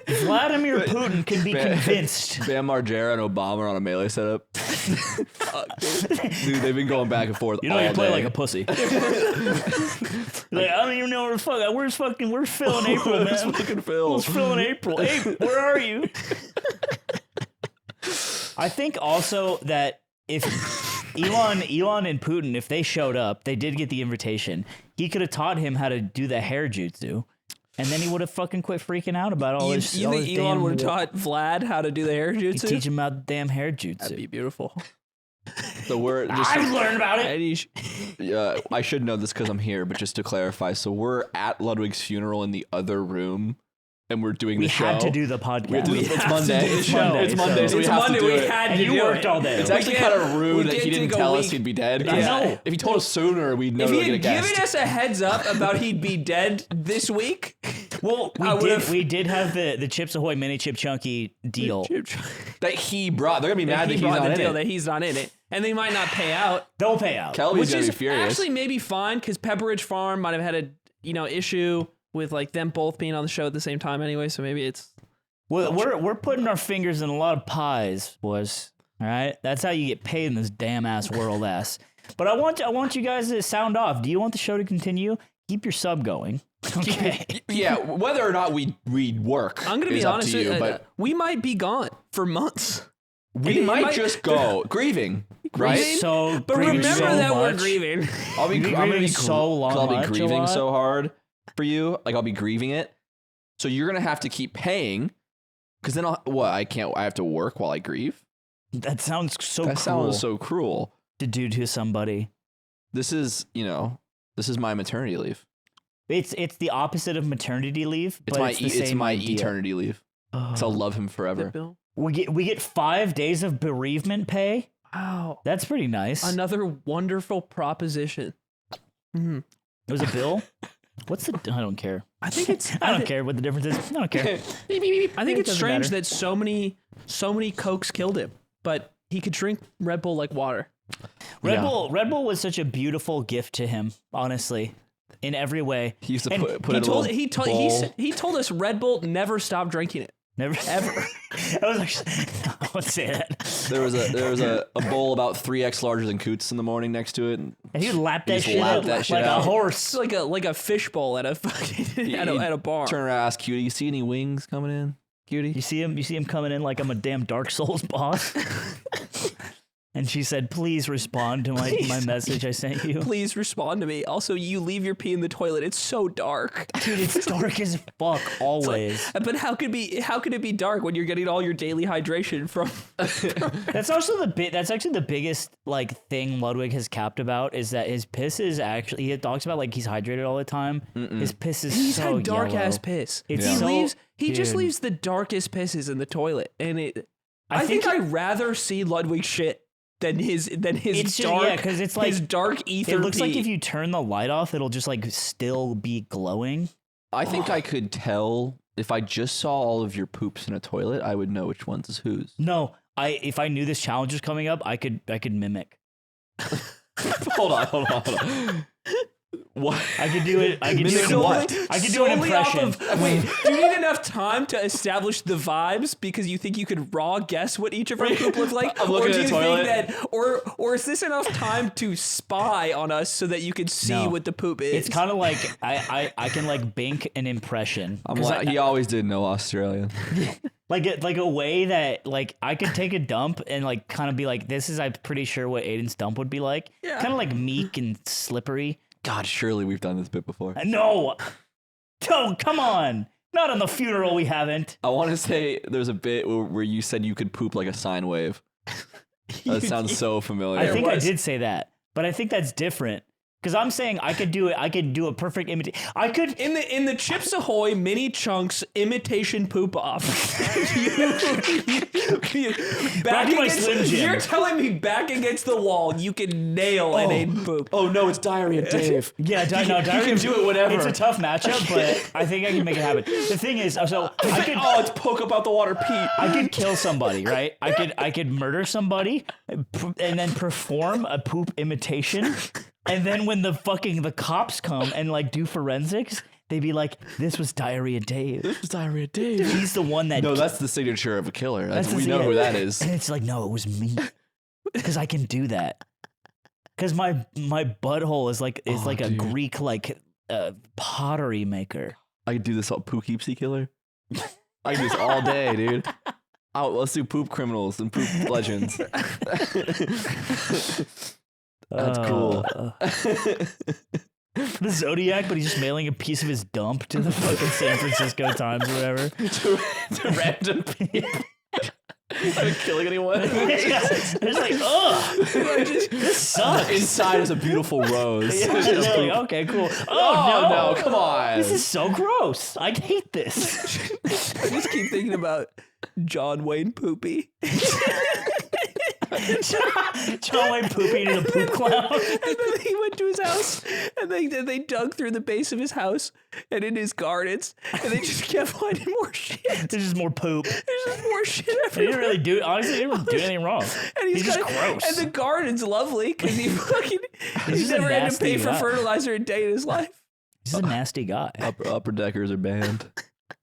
Vladimir Putin can be convinced. Bam Margera and Obama are on a melee setup. Dude, they've been going back and forth You know all you play day. like a pussy. Like I don't even know where's Phil and April, man. Where's fucking Phil? Where's Phil and April? Hey, where are you? I think also that if Elon and Putin, if they showed up, they did get the invitation. He could have taught him how to do the hair jutsu, and then he would have fucking quit freaking out about all this. You all think this Elon damn- would have taught Vlad how to do the hair He'd jutsu? teach him about the damn hair jutsu. That'd be beautiful. So we're just. I've learned about it. And I should know this because I'm here, but just to clarify, so we're at Ludwig's funeral in the other room, and we're doing We the show. had to do the podcast. It's Monday. It's Monday. It's Monday, so we It's have Monday, to do we it. had And to you do worked it. all day. It's actually kind of rude that get he to didn't go tell week. us he'd be dead. I know. If he told us sooner, we'd know If we he were had going to given guess. us a heads up about he'd be dead this week, Well, I would've- we did have the Chips Ahoy mini chip chunky deal. That he brought. They're going to be mad that he he's brought not the in deal it. that he's not in it, and they might not pay out, They'll pay out. Kelby's which going to is be furious. actually maybe fine because Pepperidge Farm might have had a issue with like them both being on the show at the same time anyway. So maybe it's We're putting our fingers in a lot of pies, boys. All right, that's how you get paid in this damn ass world, ass. But I want you guys to sound off. Do you want the show to continue? Keep your sub going. Okay. Yeah, whether or not we work. I'm gonna is be up honest to you, with you, but we might be gone for months. we might just go grieving, right? So, But grieving remember so that we're much. grieving. I'll be You're I'm gonna grieving be so long, I'll much be a grieving lot. so hard for you. Like I'll be grieving it. So you're gonna have to keep paying, because then I have to work while I grieve. That sounds so That cruel sounds so cruel. to do to somebody. This is my maternity leave. It's the opposite of maternity leave, It's but my it's the same my idea. eternity leave. So I'll love him forever. Bill? We get 5 days of bereavement pay. Wow, That's pretty nice. another wonderful proposition. It was a bill. What's the? I don't care. I think it's. I don't care what the difference is. I don't care. I think it's doesn't strange matter. that so many cokes killed him, but he could drink Red Bull like water. Red Bull was such a beautiful gift to him, honestly, in every way. He used to And put in a little bowl. He told us Red Bull never stopped drinking it. Never ever. I was actually. I won't say that. There was a bowl about 3x larger than Coots in the morning next to it. And And he would lap that just shit lap out that shit like out. a It's horse. like a fishbowl at a fucking at a bar. Turn around, ask Cutie, you see any wings coming in? Cutie? You see him coming in like I'm a damn Dark Souls boss. And she said, "Please respond to my message I sent you." Please respond to me. Also, you leave your pee in the toilet. It's so dark. Dude, it's dark as fuck always. But how could it be dark when you're getting all your daily hydration from? That's also that's actually the biggest like thing Ludwig has capped about is that his piss is actually he talks about like he's hydrated all the time. His piss is He's so had dark yellow. ass piss. It's He so- just dude. leaves the darkest pisses in the toilet, and I I think think I'd rather see Ludwig shit than his It's just- dark. yeah, 'cause it's like- his dark ether. It looks like pee. if you turn the light off, it'll just like still be glowing. I think I could tell if I just saw all of your poops in a toilet, I would know which one's is whose. No, if I knew this challenge was coming up, I could mimic. hold on. What? I could do it. I could do Mimic it. what? I could do an Solely off impression. of- wait, do you need enough time to establish the vibes because you think you could raw guess what each of our poop look like? I'm looking or do at you the toilet. think that, or is this enough time to spy on us so that you could see No. what the poop is? It's kind of like I can like bank an impression. I'm 'Cause like, he always did know Australian. like a way that like I could take a dump and like kind of be like, this is I'm pretty sure what Aiden's dump would be like. Yeah. Kind of like meek and slippery. God, surely we've done this bit before. No, come on. Not on the funeral. We haven't. I want to say there's a bit where you said you could poop like a sine wave. That sounds so familiar. I think I was. did say that, but I think that's different. Because I'm saying I could do it. I could do a perfect imitation. I could. in the Chips Ahoy mini chunks imitation poop off. Back to my Slim Jim. You're telling me back against the wall you can nail an Aiden poop. Oh no, it's diarrhea, Dave. Yeah, no, you can do it whenever. It's a tough matchup, but I think I can make it happen. The thing is, so I could. Oh, it's poke up out the water, Pete. I could kill somebody, right? I could murder somebody and then perform a poop imitation. And then when the cops come and like do forensics, they'd be like, "This was Diarrhea Dave. This is diarrhea, Dave. He's the one that." No, that's the signature of a killer. We the- know yeah. who that is. And it's like, no, it was me, because I can do that. Because my butthole is like a dude. Greek like pottery maker. I could do this all Poughkeepsie killer. I can do this all day, dude. Oh, let's do poop criminals and poop legends. That's cool. The Zodiac, but he's just mailing a piece of his dump to the fucking San Francisco Times or whatever. to random people. Not killing anyone. It's like, ugh, this sucks. Inside is a beautiful rose. Yeah, they're like, okay, cool. Oh, no, come on. This is so gross. I hate this. I just keep thinking about John Wayne Poopy. John Wayne pooping in a poop cloud. And then he went to his house, and they dug through the base of his house and in his gardens, and they just kept finding more shit. There's just more poop. There's just more shit He everywhere. didn't really do. Honestly, he didn't really do anything wrong. And He's just got- gross. And the garden's lovely because he He's he's just a never had to nasty pay for guy. fertilizer a day in his life. He's a nasty guy. Upper deckers are banned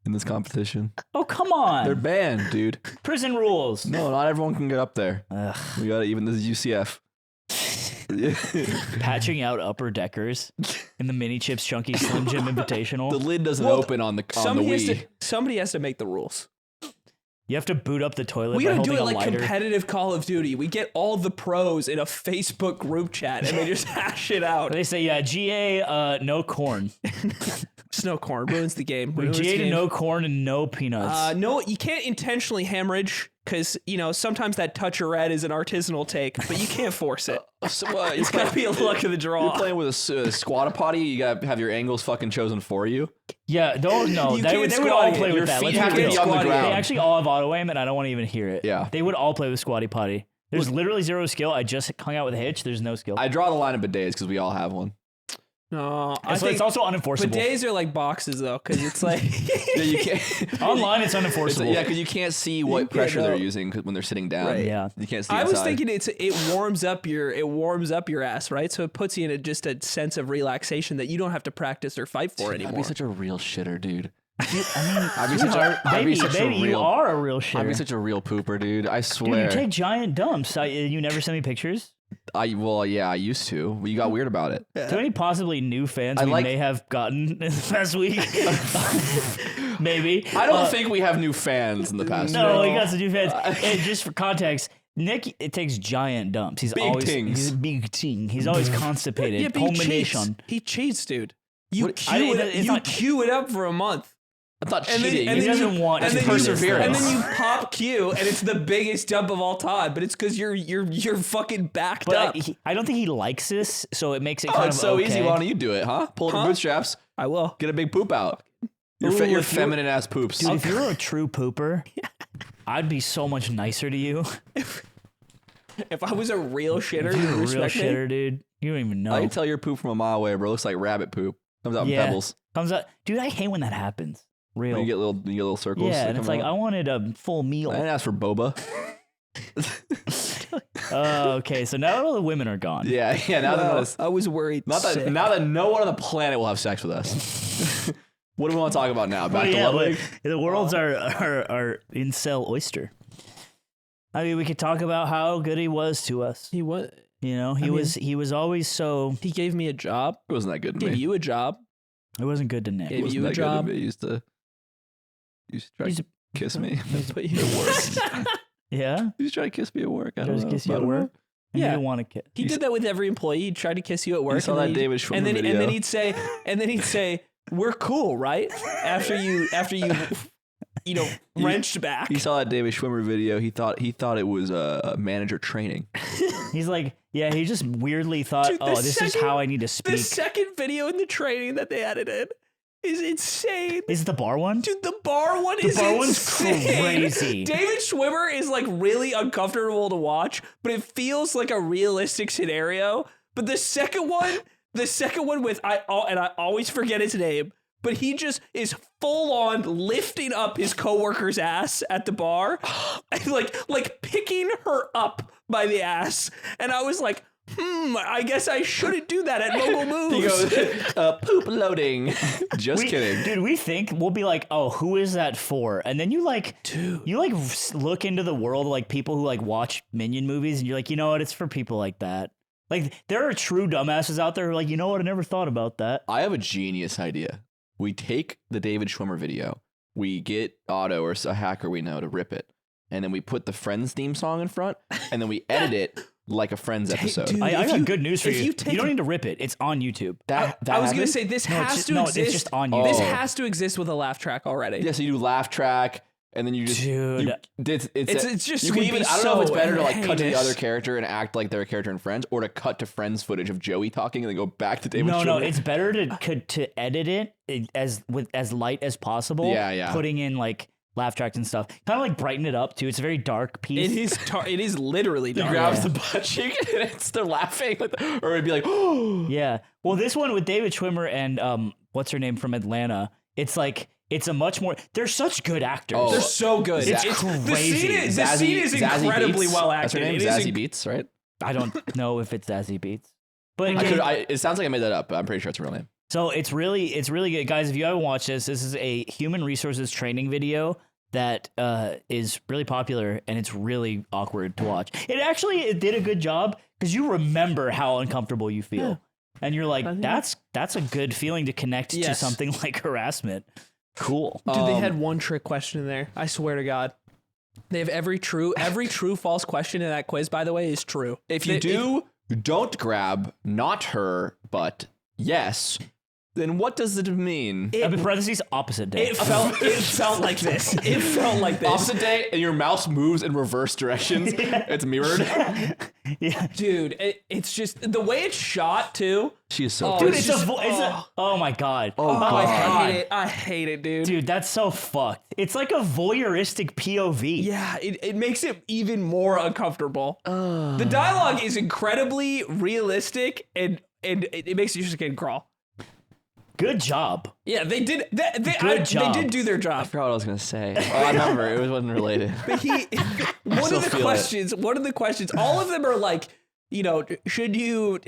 in this competition. Oh, come They're on. banned, dude. Prison rules. No, not everyone can get up there. Ugh. We got even this is UCF. Patching out upper deckers in the Mini Chips Chunky Slim Jim Invitational. The lid doesn't Well, open on the Somebody Wii. has to make the rules. You have to boot up the toilet We by gotta do holding it a like lighter. competitive Call of Duty. We get all the pros in a Facebook group chat and they just hash it out. They say, yeah, GA, no corn. Snow corn ruins the game. Ruins the GA to game. no corn and no peanuts. No, you can't intentionally hemorrhage because sometimes that touch of red is an artisanal take, but you can't force it. So, It's gotta be a luck of the draw. You're playing with a squatter potty. You gotta have your angles fucking chosen for you. Yeah, don't know. You They can't would squat all it. play Your with that. feet Let's have be to real. be on the Squat it. ground. They actually all have auto aim, and I don't want to even hear it. Yeah. They would all play with squatty potty. There's literally zero skill. I just hung out with Hitch. There's no skill. I draw the line of bidets because we all have one. No, It's also unenforceable. bidets are like boxes though, because it's like Yeah, you can't. Online, it's unenforceable. Yeah, because you can't see what can't pressure they're know. using when they're sitting down. Right. Yeah. You can't see. I was inside. thinking it warms up your ass, right? So it puts you in just a sense of relaxation that you don't have to practice or fight for I'd anymore. be such a real shitter, dude. I mean, I'd be such a, I'd be such a baby, you real. are a real I'd be shitter. such a real pooper, dude. I Dude, swear. you take giant dumps. You never send me pictures. Well, yeah, I used to. But you got weird about it. To any possibly new fans I we like- may have gotten in the past week, maybe. I don't think we have new fans in the past. No, week. he got some new fans. And just for context, Nick, it takes giant dumps. He's Big always tings. he's a big ting. He's always constipated. yeah, but he cheats. Culmination. He cheats, dude. You What- queue it. it's You not- queue it up for a month. I thought And then- cheating. and He then doesn't want and to then do this, perseverance. And though. then you pop Q, and it's the biggest dump of all time. But it's because you're fucking backed But up. I don't think he likes this, so it makes it Oh, kind it's of so okay. easy. Why don't you do it, huh? Pull up your Huh? bootstraps. I will. Get a big poop out. Your, Ooh, your if you're- feminine ass poops. Dude, if you were a true pooper, I'd be so much nicer to you. If I was a real shitter, If you're you'd a real respect me. shitter, dude. You don't even know. I can tell your poop from a mile away, bro. It looks like rabbit poop. Comes out in Yeah. pebbles. Comes out, dude. I hate when that happens. Real. You get little circles. Yeah, that and it's come like out. I wanted a full meal. I didn't ask for boba. Okay, so now all the women are gone. Yeah. Now Wow, that I was worried. now that no one on the planet will have sex with us. What do we want to talk about now? Back Well, to yeah, Ludwig. but the world's our incel oyster. I mean, we could talk about how good he was to us. He was. You know, I mean- he was always so. He gave me a job. It wasn't that good to Gave me. you a job. It wasn't good to Nick. Gave It wasn't you a that good job. to me. He used to try He's to kiss me. That's what you work. Yeah, He used to try to kiss me at work. I Tries don't to know. kiss you I at don't work? know. and Yeah. you didn't want to kiss. He did that with every employee. He'd try to kiss you at work. saw and that then David Schwimmer and then, video. And then he'd say, "We're cool, right?" After you wrenched back. He saw that David Schwimmer video. He thought it was manager training. He's like, yeah, he just weirdly thought, Dude, the oh, this is second- how I need to The speak. second video in the training that they added in is insane. Is it the bar one? Dude, the bar one is bar one's insane. crazy. David Schwimmer is like really uncomfortable to watch, but it feels like a realistic scenario. But the second one with I always forget his name, but he just is full on lifting up his coworker's ass at the bar, like picking her up by the ass, and I was like, I guess I shouldn't do that at Mogul Moves. He goes, poop loading. Just kidding. Dude, we'll be like, oh, who is that for? And then you look into the world of like people who like watch Minion movies and you're like, you know what? It's for people like that. Like there are true dumbasses out there who are like, you know what? I never thought about that. I have a genius idea. We take the David Schwimmer video, we get Otto or a hacker we know to rip it, and then we put the Friends theme song in front, and then we edit it like a Friends episode. dude, I if got you- good news for if you. you You take- don't need to rip it. It's on YouTube. That I was gonna happened? say this No, has it's to no, exist. it's just on Oh. YouTube. This has to exist with a laugh track already. Yeah, so you do laugh track, and then you just Dude. It's just you can would even be I don't know if it's so better to like cut to the heinous. other character and act like they're a character in Friends, or to cut to Friends footage of Joey talking and then go back to David. No, it's better to edit it as light as possible. Yeah. Putting in like laugh tracks and stuff, kind of like brighten it up too. It's a very dark piece. It is literally He dark. grabs the butt cheek and they're laughing, or it'd be like, oh. Yeah. Well, this one with David Schwimmer and what's her name from Atlanta, it's like it's a much more. They're such good actors. Oh. They're so good. It's crazy. The scene is incredibly Beats. well That's her acted. name, It is Zazie Beats, right? I don't know if it's Zazie Beats, but It sounds like I made that up, but I'm pretty sure it's a real name. so it's really good, guys. If you haven't watched this is a human resources training video that is really popular, and it's really awkward to watch. It did a good job because you remember how uncomfortable you feel, and you're like, that's a good feeling to connect to something like harassment. Cool. Dude, they had one trick question in there. I swear to God. They have every true false question in that quiz, by the way, is true. If you don't grab not her, but yes, then what does it mean? In parentheses, opposite day. It felt like this. It felt like this. Opposite day, and your mouse moves in reverse directions. It's mirrored. Yeah. Dude, it's just the way it's shot too. She is so Dude, pretty. oh my God. Oh, God. I hate it, dude. Dude, that's so fucked. It's like a voyeuristic POV. Yeah, it makes it even more uncomfortable. The dialogue is incredibly realistic, and it makes your skin crawl. Good job. Yeah, they did. They job. did do their I job. forgot what I was gonna say. Oh, I remember. It wasn't related. But one of the questions, all of them are like, you know, should you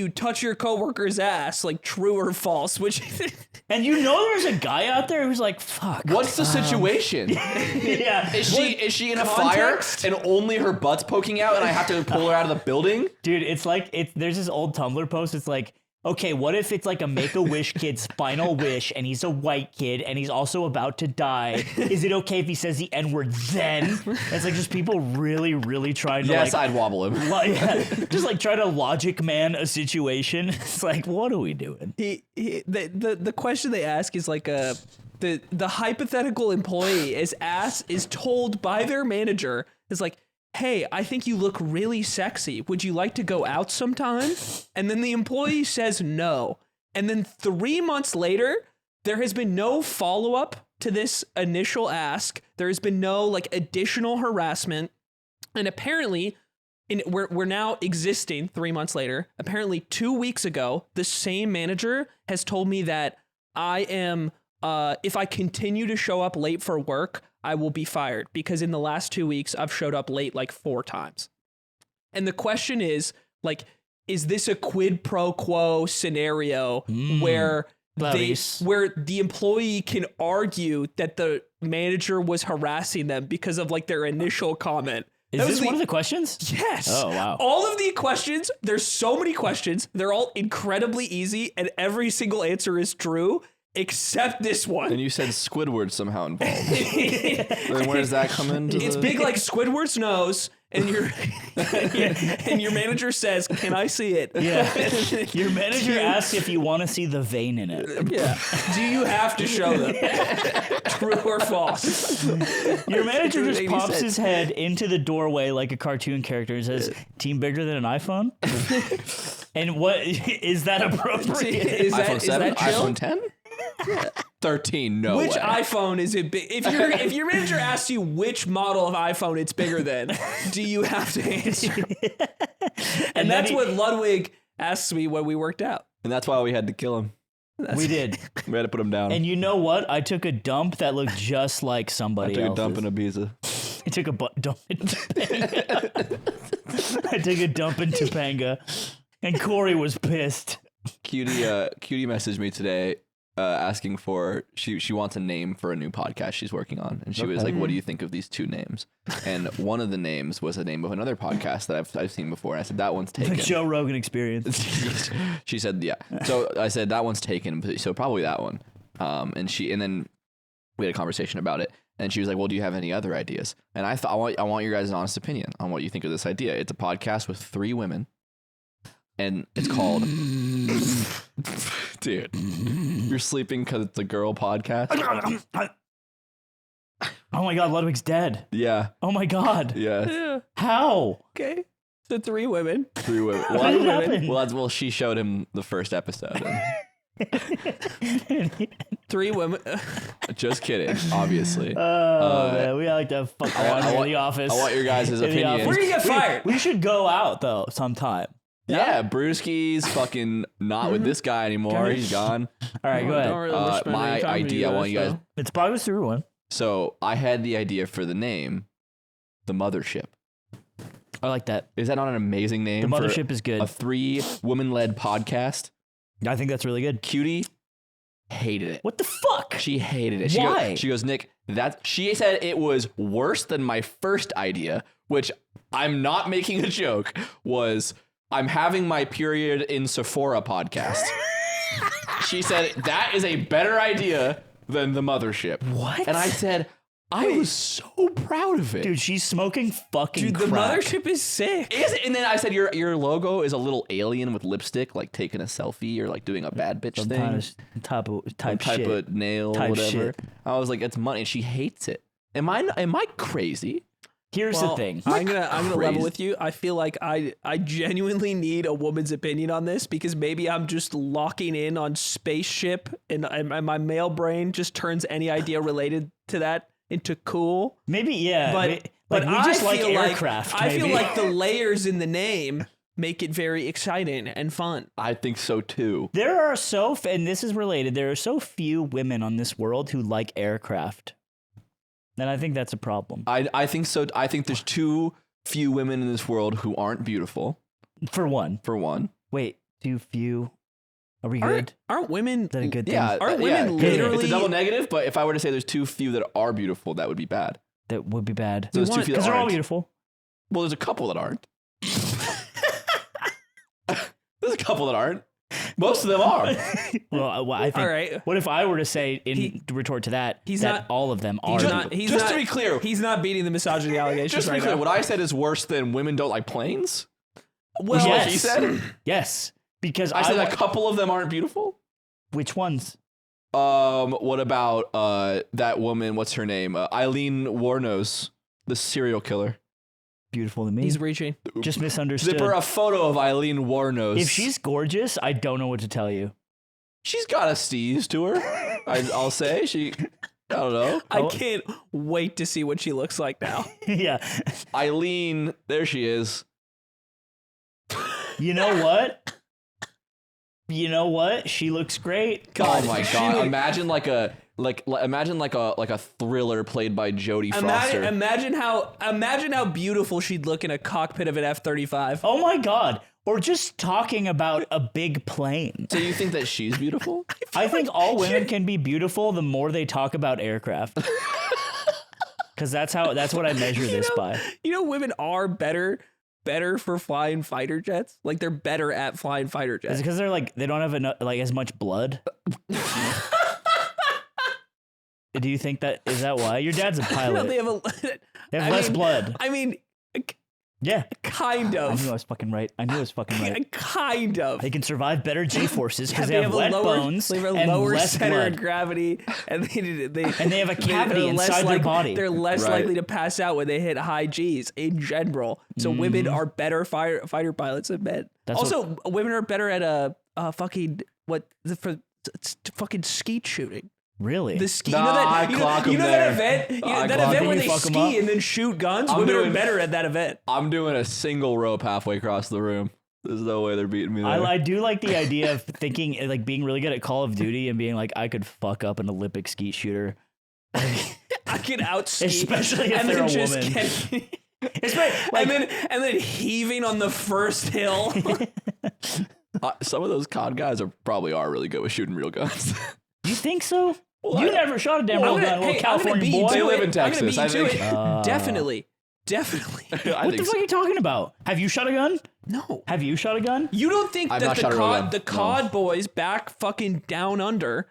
touch your coworker's ass, like true or false? Which And you know there's a guy out there who's like, fuck. What's the situation? Yeah. Is she in a Context? fire and only her butt's poking out and I have to pull her out of the building? Dude, it's like there's this old Tumblr post. It's like, okay, what if it's like a Make-A-Wish kid's final wish and he's a white kid and he's also about to die? Is it okay if he says the N-word then? It's like just people really, really trying to Yes, I'd wobble him. just like try to logic man a situation. It's like, what are we doing? the question they ask is like the hypothetical employee is told by their manager is like, hey, I think you look really sexy. Would you like to go out sometime? And then the employee says no. And then 3 months later, there has been no follow-up to this initial ask. There has been no like additional harassment. And apparently, we're now existing 3 months later. Apparently 2 weeks ago, the same manager has told me that I am, if I continue to show up late for work, I will be fired because in the last 2 weeks, I've showed up late like 4 times. And the question is, like, is this a quid pro quo scenario where the employee can argue that the manager was harassing them because of like their initial comment? Is this one of the questions? Yes. Oh, wow. All of the questions, there's so many questions. They're all incredibly easy and every single answer is true. Except this one. And you said Squidward somehow involved. Then where does that come into? It's big like Squidward's nose, and your manager says, "Can I see it?" Yeah. Your manager asks if you want to see the vein in it. Yeah. Do you have to show them? True or false? Your manager just 86. pops his head into the doorway like a cartoon character and says, "Team bigger than an iPhone?" And what is that appropriate? Is iPhone 7, that chill? iPhone 10, 13. No Which way. iPhone is it big? If your manager asks you which model of iPhone it's bigger than, do you have to answer? And that's what Ludwig asks me when we worked out. And that's why we had to kill him. We did. We had to put him down. And you know what? I took a dump that looked just like somebody I took else's. a dump in Ibiza. I took a dump in Topanga. I took a dump in Topanga. And Corey was pissed. Cutie messaged me today asking for she wants a name for a new podcast she's working on, and she was like, "What do you think of these 2 names?" And one of the names was a name of another podcast that I've seen before. And I said that one's taken. The Joe Rogan Experience. She said, "Yeah." So I said that one's taken, so probably that one. And then we had a conversation about it. And she was like, "Well, do you have any other ideas?" And I thought, I want your guys' honest opinion on what you think of this idea. It's a podcast with 3 women. And it's called, dude, you're sleeping because it's a girl podcast. Oh my God, Ludwig's dead. Yeah. Oh my God. Yeah. Yeah. How? Okay. So 3 women. 3 women. How did it happen? Well, she showed him the first episode. 3 women. Just kidding, obviously. Man, we like to fuck around in the office. I want your guys' In the opinion. office. We're gonna get fired. We should go out though sometime. Yeah, Brewski's fucking not with this guy anymore. He's gone. All right, go ahead. Don't really wanna spend My any time with idea, I want you guys. though. It's probably through one. So I had the idea for the name, the Mothership. I like that. Is that not an amazing name? The for Mothership is good. A 3-woman-led podcast. I think that's really good. Cutie hated it. What the fuck? She hated it. Why? She goes, Nick, she said it was worse than my first idea, which I'm not making a joke, was I'm having my period in Sephora podcast. She said, that is a better idea than the Mothership. What? And I said, I was so proud of it. Dude, she's smoking fucking Dude, the crack. Mothership is sick. And then I said, your logo is a little alien with lipstick, like taking a selfie or like doing a bad bitch Some thing. kind of type Type shit. of nail, Type whatever. shit. I was like, it's money. And she hates it. Am I crazy? Here's the thing. I'm gonna level crazy. with you. I feel like I genuinely need a woman's opinion on this because maybe I'm just locking in on spaceship and my male brain just turns any idea related to that into cool. Maybe, yeah. But we just I like feel aircraft. I feel maybe. like the layers in the name make it very exciting and fun. I think so too. There are and this is related, there are so few women on this world who like aircraft. And I think that's a problem. I think so. I think there's too few women in this world who aren't beautiful. For one. Wait, too few? Are we good? Aren't women? Is that a good thing? Yeah, Aren't yeah. women It's literally? a double negative, but if I were to say there's too few that are beautiful, that would be bad. That would be bad. So there's too few that Because they're all aren't. beautiful. Well, there's a couple that aren't. There's a couple that aren't. Most of them are. Well, I think. All right. What if I were to say to retort to that? He's that not- all of them are. He's beautiful. not. He's Just not, to be clear. he's not beating the misogyny allegations Just to be right clear, now. what I said is worse than women don't like planes. Well, Is what yes. he said. Yes, because I said a couple of them aren't beautiful. Which ones? What about that woman? What's her name? Eileen Warnos, the serial killer. Beautiful to me. he's reaching. Just misunderstood. Zipper a photo of Eileen Warnos. If she's gorgeous, I don't know what to tell you. She's got a steez to her. I'll say I don't know. I can't wait to see what she looks like now. Yeah. Eileen, there she is. You know what? She looks great. Oh my god! Imagine like a thriller played by Jodie Foster. Imagine how beautiful she'd look in a cockpit of an F-35. Oh my god. Or just talking about a big plane. So you think that she's beautiful? I think all women can be beautiful the more they talk about aircraft. Because that's what I measure this by. You know, women are better for flying fighter jets. Like they're better at flying fighter Is it jets. because they don't have enough, as much blood? Do you think is that why? Your dad's a pilot. They have less blood. I mean, Yeah. kind I of. knew I was fucking right. Kind of. They can survive better G-forces because Yeah, they have wet bones they have a and lower less center blood. of gravity, and they have a cavity they're less inside their like- body. They're less Right. likely to pass out when they hit high G's in general. So women are better fighter pilots than men. That's also, women are better at fucking fucking skeet shooting. Really? The ski, Nah, you know clock that 'em event, there. that clock event 'em. where You they fuck 'em ski up? and then shoot guns. I'm Women are doing- better at that event. I'm doing a single rope halfway across the room. There's no way they're beating me there. I do like the idea of thinking, being really good at Call of Duty and being like, I could fuck up an Olympic skeet shooter. I can out ski, Especially if and they're then a just woman. and then heaving on the first hill. Some of those COD guys probably are really good with shooting real guns. You think so? Well, You I- never shot a damn real gun, little California boy. They live in Texas, I'm gonna I beat you think. to it. Definitely. I What think the fuck are you talking about? Have you shot a gun? No. Have you shot a gun? You don't think I've that not shot a real gun, the no. COD boys back fucking down under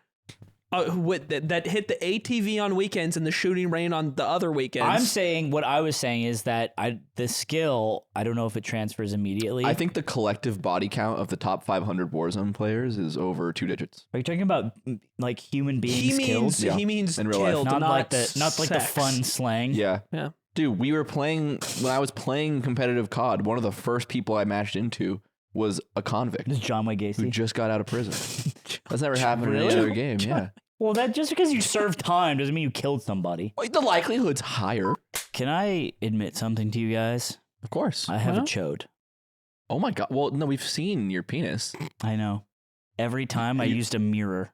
that hit the ATV on weekends and the shooting rain on the other weekends. I'm saying what I was saying is that the skill, I don't know if it transfers immediately. I think the collective body count of the top 500 Warzone players is over 2 digits. Are you talking about like human beings killed? He means in real life. killed, Not like the sex. fun slang. Yeah. Yeah. Dude, we were playing, when I was playing competitive COD, one of the first people I matched into was a convict This is John Wayne who Gacy. just got out of prison. That's never happened in any Really? other game. Yeah. Well, that just because you served time doesn't mean you killed somebody. Like, the likelihood's higher. Can I admit something to you guys? Of course. I have Huh? a chode. Oh my God. Well, no, we've seen your penis. I know. Every time I used a mirror.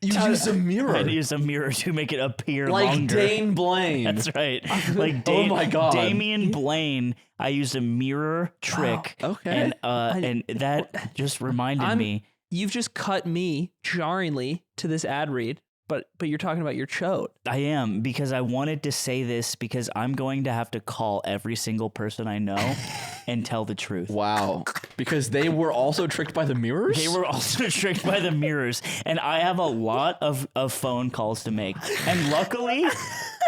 You used a mirror. I used a mirror to make it appear Like longer. Dane Blaine. That's right. Like Oh my God. Damian Blaine. I used a mirror trick. Wow. Okay. And that just reminded me. You've just cut me jarringly to this ad read, but you're talking about your chode. I am, because I wanted to say this because I'm going to have to call every single person I know and tell the truth. Wow. Because they were also tricked by the mirrors? They were also tricked by the mirrors, and I have a lot of phone calls to make. And luckily,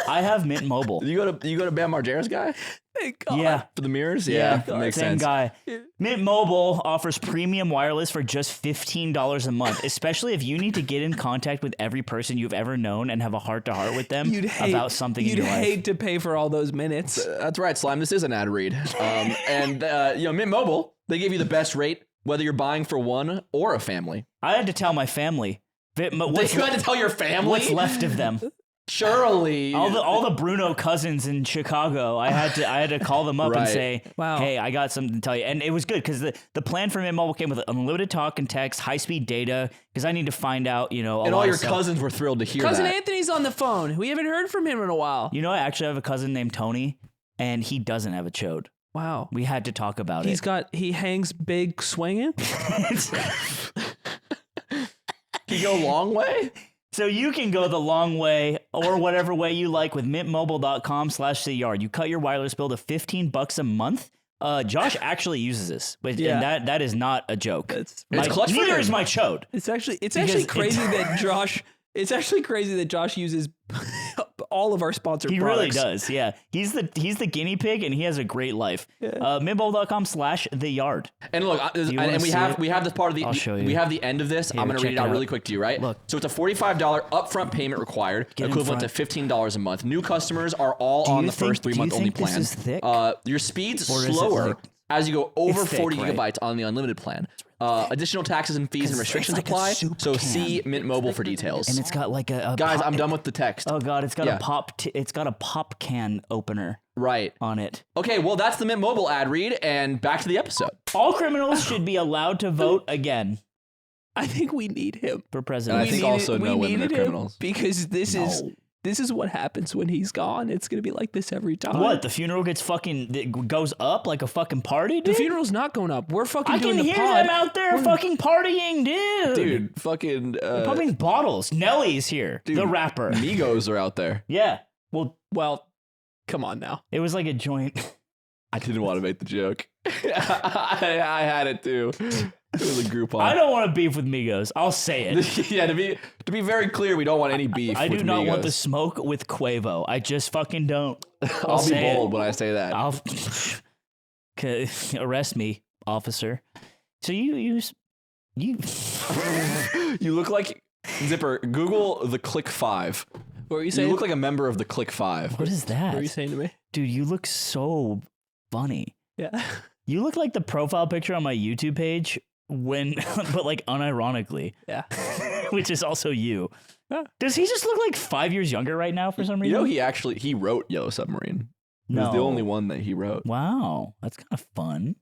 I have Mint Mobile. You go to Bam Margera's guy? Thank God. Yeah. For the mirrors? Yeah, That makes same sense. guy. Mint Mobile offers premium wireless for just $15 a month, especially if you need to get in contact with every person you've ever known and have a heart-to-heart with them about something in You'd your life. hate to pay for all those minutes. That's right, Slime. This is an ad read. Mint Mobile, they give you the best rate, whether you're buying for one or a family. I had to tell my family. You had to tell your family? What's left of them? Surely. All the Bruno cousins in Chicago, I had to call them up and Right. say, Wow. hey, I got something to tell you. And it was good because the plan for Mint Mobile came with unlimited talk and text, high-speed data, because I need to find out, a and lot all of your stuff. cousins were thrilled to hear Cousin that. Anthony's on the phone. We haven't heard from him in a while. I actually have a cousin named Tony, and he doesn't have a chode. Wow. We had to talk about He hangs big swinging. You go a long way? So you can go the long way or whatever way you like with mintmobile.com/theyard. You cut your wireless bill to $15 a month. Josh actually uses this, Yeah. and that is not a joke. It's clutch for neither him. is my chode. It's actually Because crazy that Josh. It's actually crazy that Josh uses all of our sponsored He products. really does. Yeah, he's the guinea pig, and he has a great life. Mintmobile.com/theyard. And look, you wanna and see it? we have this part of the I'll show you. we have the end of this. Here, I'm going to check read it it out out. really quick to you, right? Look. So it's a $45 upfront payment required, Get in equivalent to front. $15 a month. New customers are all Do on you the first think- do you 3-month only think this plan. is thick? Your speed's Or is it slower like- as you go over It's thick, 40 right? gigabytes on the unlimited plan. Additional taxes and fees and It's restrictions like a apply. soup So can. see Mint Mobile for details. And it's got like a Guys, pop- I'm done with the text. Oh god, it's got Yeah. it's got a pop can opener Right. on it. Okay, well, that's the Mint Mobile ad read, and back to the episode. All criminals should be allowed to vote again I think we need him. for And president. I think also no women are needed him criminals. because this is what happens when he's gone. It's gonna be like this every time. What? The funeral it goes up like a fucking party, The dude? funeral's not going up. We're fucking I doing can the hear pod. them out there fucking partying, dude. Dude, fucking... Popping bottles. Nelly's here, Dude, the rapper. Migos are out there. Yeah. Well, Well, come on now. it was like a joint. I didn't want to make the joke. I had it too. It was a Groupon. I don't want to beef with Migos. I'll say it. Yeah, to be very clear, we don't want any beef. I do with not want the Migos. smoke with Quavo. I just fucking don't. I'll be say it. bold when I say that. I'll arrest me, officer. So you You look like Zipper. Google the Click 5. What were you You saying? look like a member of the Click 5. what is What were you that? saying to me? Dude, you look so funny. Yeah. You look like the profile picture on my YouTube page but like unironically, Yeah. which is also you. Yeah. Does he just look like 5 years younger right now for some You reason? know, he wrote Yellow Submarine. It was the only one that he wrote. Wow, that's kind of fun.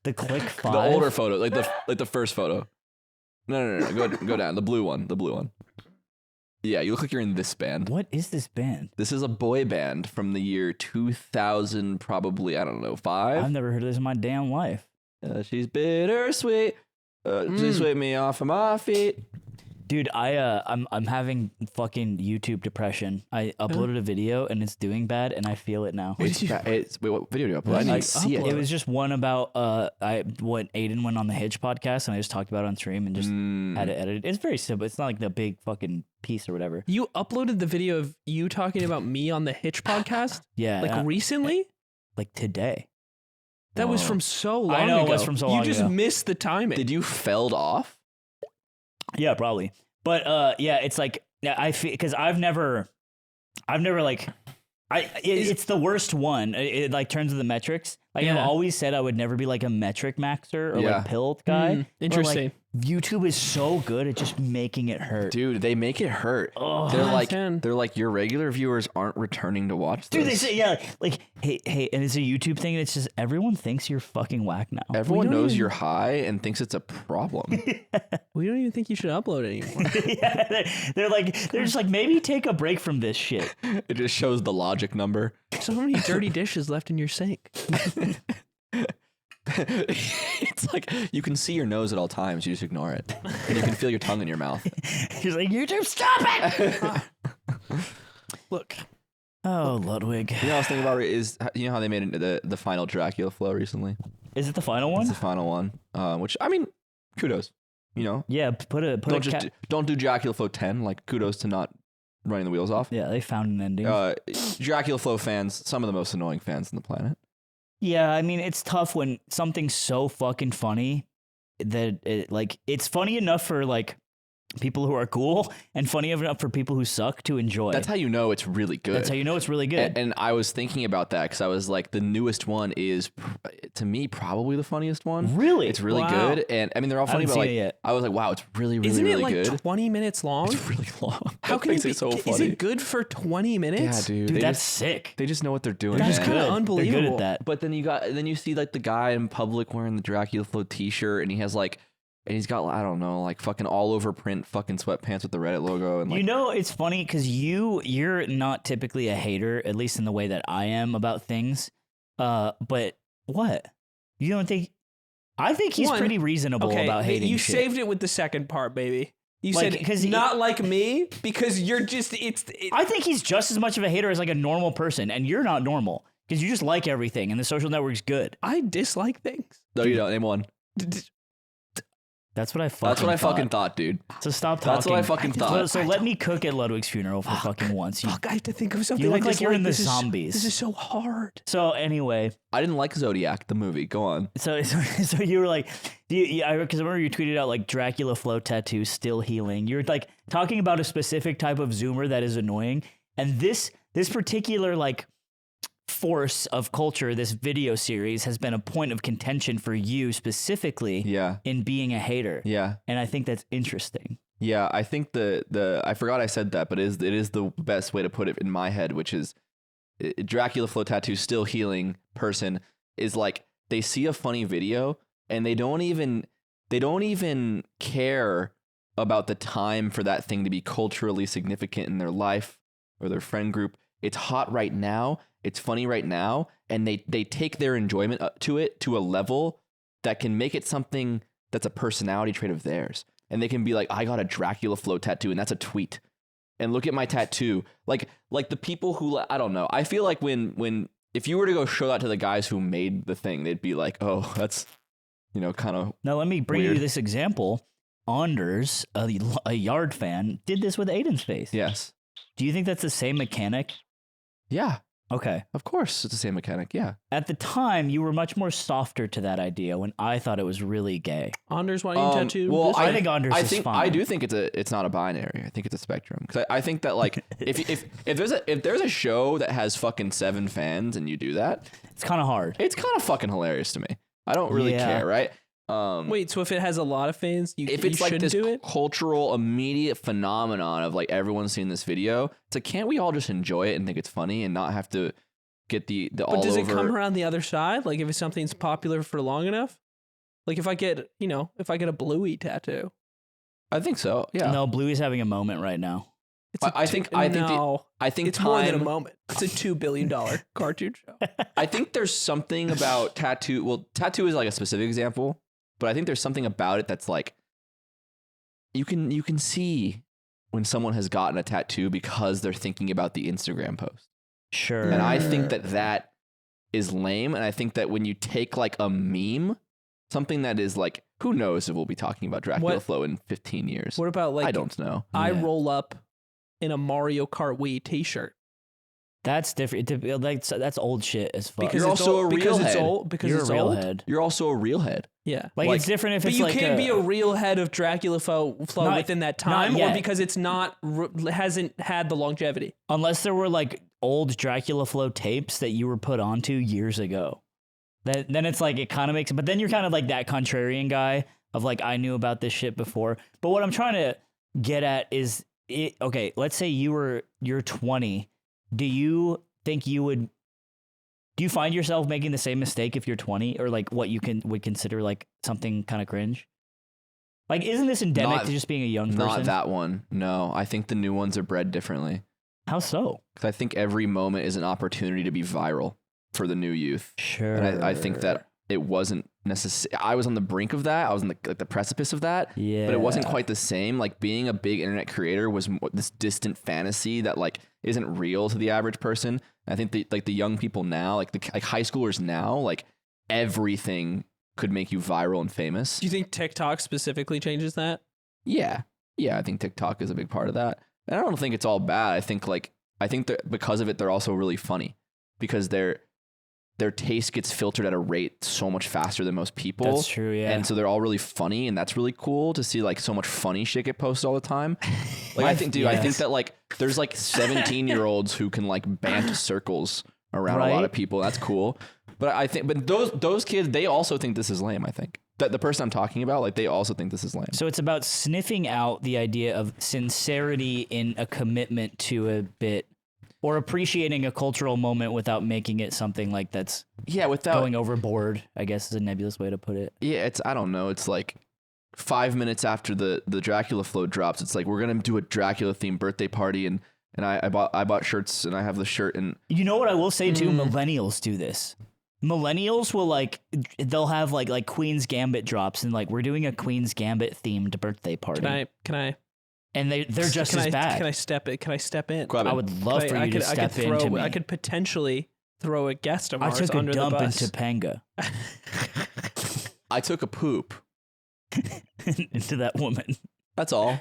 The Click 5. The older photo, like the first photo. No. Go down. The blue one. Yeah, you look like you're in this band. What is this band? This is a boy band from the year 2000, probably, I don't know, 5. I've never heard of this in my damn life. She's bittersweet. She swept me off of my feet. Dude, I'm having fucking YouTube depression. I uploaded a video and it's doing bad, and I feel it now. Wait, what video do you upload? I didn't see it. It was just one about what Aiden went on the Hitch podcast, and I just talked about it on stream and just had it edited. It's very simple. It's not like the big fucking piece or whatever. You uploaded the video of you talking about me on the Hitch podcast? Yeah. Like recently? Like today. That was from so long ago. I know it was from so long ago. You just missed the timing. Did you felled off? Yeah, probably. But yeah, it's like I feel because I've never like it's the worst one. It like turns of the metrics. Like I've always said I would never be like a metric maxer or like pill guy. Interesting. Like, YouTube is so good at just making it hurt. Dude, they make it hurt. Oh, they're like your regular viewers aren't returning to watch this. Dude, they say like hey, and it's a YouTube thing, and it's just everyone thinks you're fucking whack now. Everyone knows you're high and thinks it's a problem. We don't even think you should upload anymore. They're just like maybe take a break from this shit. It just shows the logic number. So many dirty dishes left in your sink. It's like you can see your nose at all times. You just ignore it, and you can feel your tongue in your mouth. He's like, YouTube, stop it! Look. Oh, Ludwig. You know what I was thinking about is how they made it the final Dracula flow recently. Is it the final one? It's the final one. Which I mean, kudos. You know. Yeah. Don't do Dracula flow 10. Like kudos to not running the wheels off. Yeah, they found an ending. Dracula flow fans, some of the most annoying fans on the planet. Yeah, I mean, it's tough when something's so fucking funny that it's funny enough for like people who are cool and funny enough for people who suck to enjoy. That's how you know it's really good. That's how you know it's really good. And I was thinking about that because I was like, the newest one is, to me, probably the funniest one. Really? It's really good. And I mean, they're all funny, but like, I was like, wow, it's really, really, Isn't really it like good. 20 minutes long? It's really long. How can it be so funny? Is it good for 20 minutes? Yeah, dude. That's sick. They just know what they're doing. That's They're kind of good. unbelievable. They're good at that. But then you see like the guy in public wearing the Dracula Flow t-shirt, and he has like, and he's got, I don't know, like fucking all over print fucking sweatpants with the Reddit logo. And like, you know, it's funny because you're not typically a hater, at least in the way that I am about things. But what? You don't think? I think he's pretty reasonable about hating You shit. saved it with the second part, baby. You Like, said 'cause not like me because you're just I think he's just as much of a hater as like a normal person, and you're not normal because you just like everything, and the social network's good. I dislike things. no, you don't. Name one. That's what I fucking thought, dude. So stop talking. That's what I fucking thought. So let me cook at Ludwig's funeral for fucking once. Fuck, I have to think of something. You look I like you're in the dislike. zombies. This is so hard. So anyway, I didn't like Zodiac, the movie. Go on. so you were like, because I remember you tweeted out like Dracula flow tattoo still healing. You're like talking about a specific type of zoomer that is annoying, and this particular like force of culture, this video series has been a point of contention for you specifically. Yeah. In being a hater. Yeah. And I think that's interesting. Yeah, I think the I forgot I said that, but it is the best way to put it in my head, which is Dracula Flow Tattoo still healing person is like they see a funny video and they don't even care about the time for that thing to be culturally significant in their life or their friend group. It's hot right now. It's funny right now, and they take their enjoyment to it to a level that can make it something that's a personality trait of theirs. And they can be like, I got a Dracula Flow tattoo, and that's a tweet. And look at my tattoo. Like the people who, I don't know. I feel like when if you were to go show that to the guys who made the thing, they'd be like, oh, that's, kind of Now let me bring weird. you this example. Anders, a Yard fan, did this with Aiden's face. Yes. Do you think that's the same mechanic? Yeah. Okay. Of course, it's the same mechanic. Yeah. At the time, you were much more softer to that idea when I thought it was really gay. Anders, why don't you tattoo? Well, this? I think Anders is fine. I do think it's not a binary. I think it's a spectrum. Because I think that like if there's a show that has fucking 7 fans and you do that, It's kind of hard. it's kind of fucking hilarious to me. I don't really Yeah. care, right? Wait, so if it has a lot of fans, if you it's like shouldn't this do it? cultural immediate phenomenon of like everyone's seen this video, it's like can't we all just enjoy it and think it's funny and not have to get the all But does over? it come around the other side? Like if something's popular for long enough? Like if I get a Bluey tattoo. I think so. Yeah. No, Bluey's having a moment right now. It's I think it's time, more than a moment. It's a $2 billion cartoon show. I think there's something about tattoo. Well, tattoo is like a specific example, but I think there's something about it that's like you can see when someone has gotten a tattoo because they're thinking about the Instagram post. Sure. And I think that is lame. And I think that when you take like a meme, something that is like, who knows if we'll be talking about Dracula Flow in 15 years? What about like I don't know. I roll up in a Mario Kart Wii t-shirt. That's different. Like, that's old shit as fuck. Because you're also a real head. Because you're it's a real old. head. You're also a real head. Yeah. Like it's different if but it's you like can't be a real head of Dracula Flow within that time, or because it's hasn't had the longevity. Unless there were like old Dracula Flow tapes that you were put onto years ago. Then it's like, it kind of makes it, but then you're kind of like that contrarian guy of like, I knew about this shit before. But what I'm trying to get at is, okay, let's say you're 20. Do you think do you find yourself making the same mistake if you're 20, or like what you would consider like something kind of cringe? Like, isn't this endemic to just being a young person? Not that one. No, I think the new ones are bred differently. How so? Because I think every moment is an opportunity to be viral for the new youth. Sure. And I think that it wasn't necessary. I was on the brink of that. I was on the precipice of that. Yeah. But it wasn't quite the same. Like, being a big internet creator was this distant fantasy that like isn't real to the average person. And I think the young people now, like high schoolers now, like everything could make you viral and famous. Do you think TikTok specifically changes that? Yeah. I think TikTok is a big part of that. And I don't think it's all bad. I think that because of it, they're also really funny because their taste gets filtered at a rate so much faster than most people. That's true, yeah. And so they're all really funny, and that's really cool to see like so much funny shit get posted all the time. Like I think that like there's like 17-year-olds who can like bant circles around a lot of people. That's cool. But those kids, they also think this is lame, I think. The person I'm talking about, like, they also think this is lame. So it's about sniffing out the idea of sincerity in a commitment to a bit, or appreciating a cultural moment without making it something like that's without going overboard, I guess is a nebulous way to put it. Yeah, I don't know. It's like 5 minutes after the Dracula Flow drops, it's like, we're going to do a Dracula themed birthday party. And I bought shirts, and I have the shirt. And you know what I will say too? Millennials do this. Millennials will they'll have like Queen's Gambit drops, and like, we're doing a Queen's Gambit themed birthday party. Can I? And they're just as bad. Can I step in? I would love for you to step into me. I could potentially throw a guest of ours under the bus. I took a dump in Topanga. I took a poop into that woman. That's all.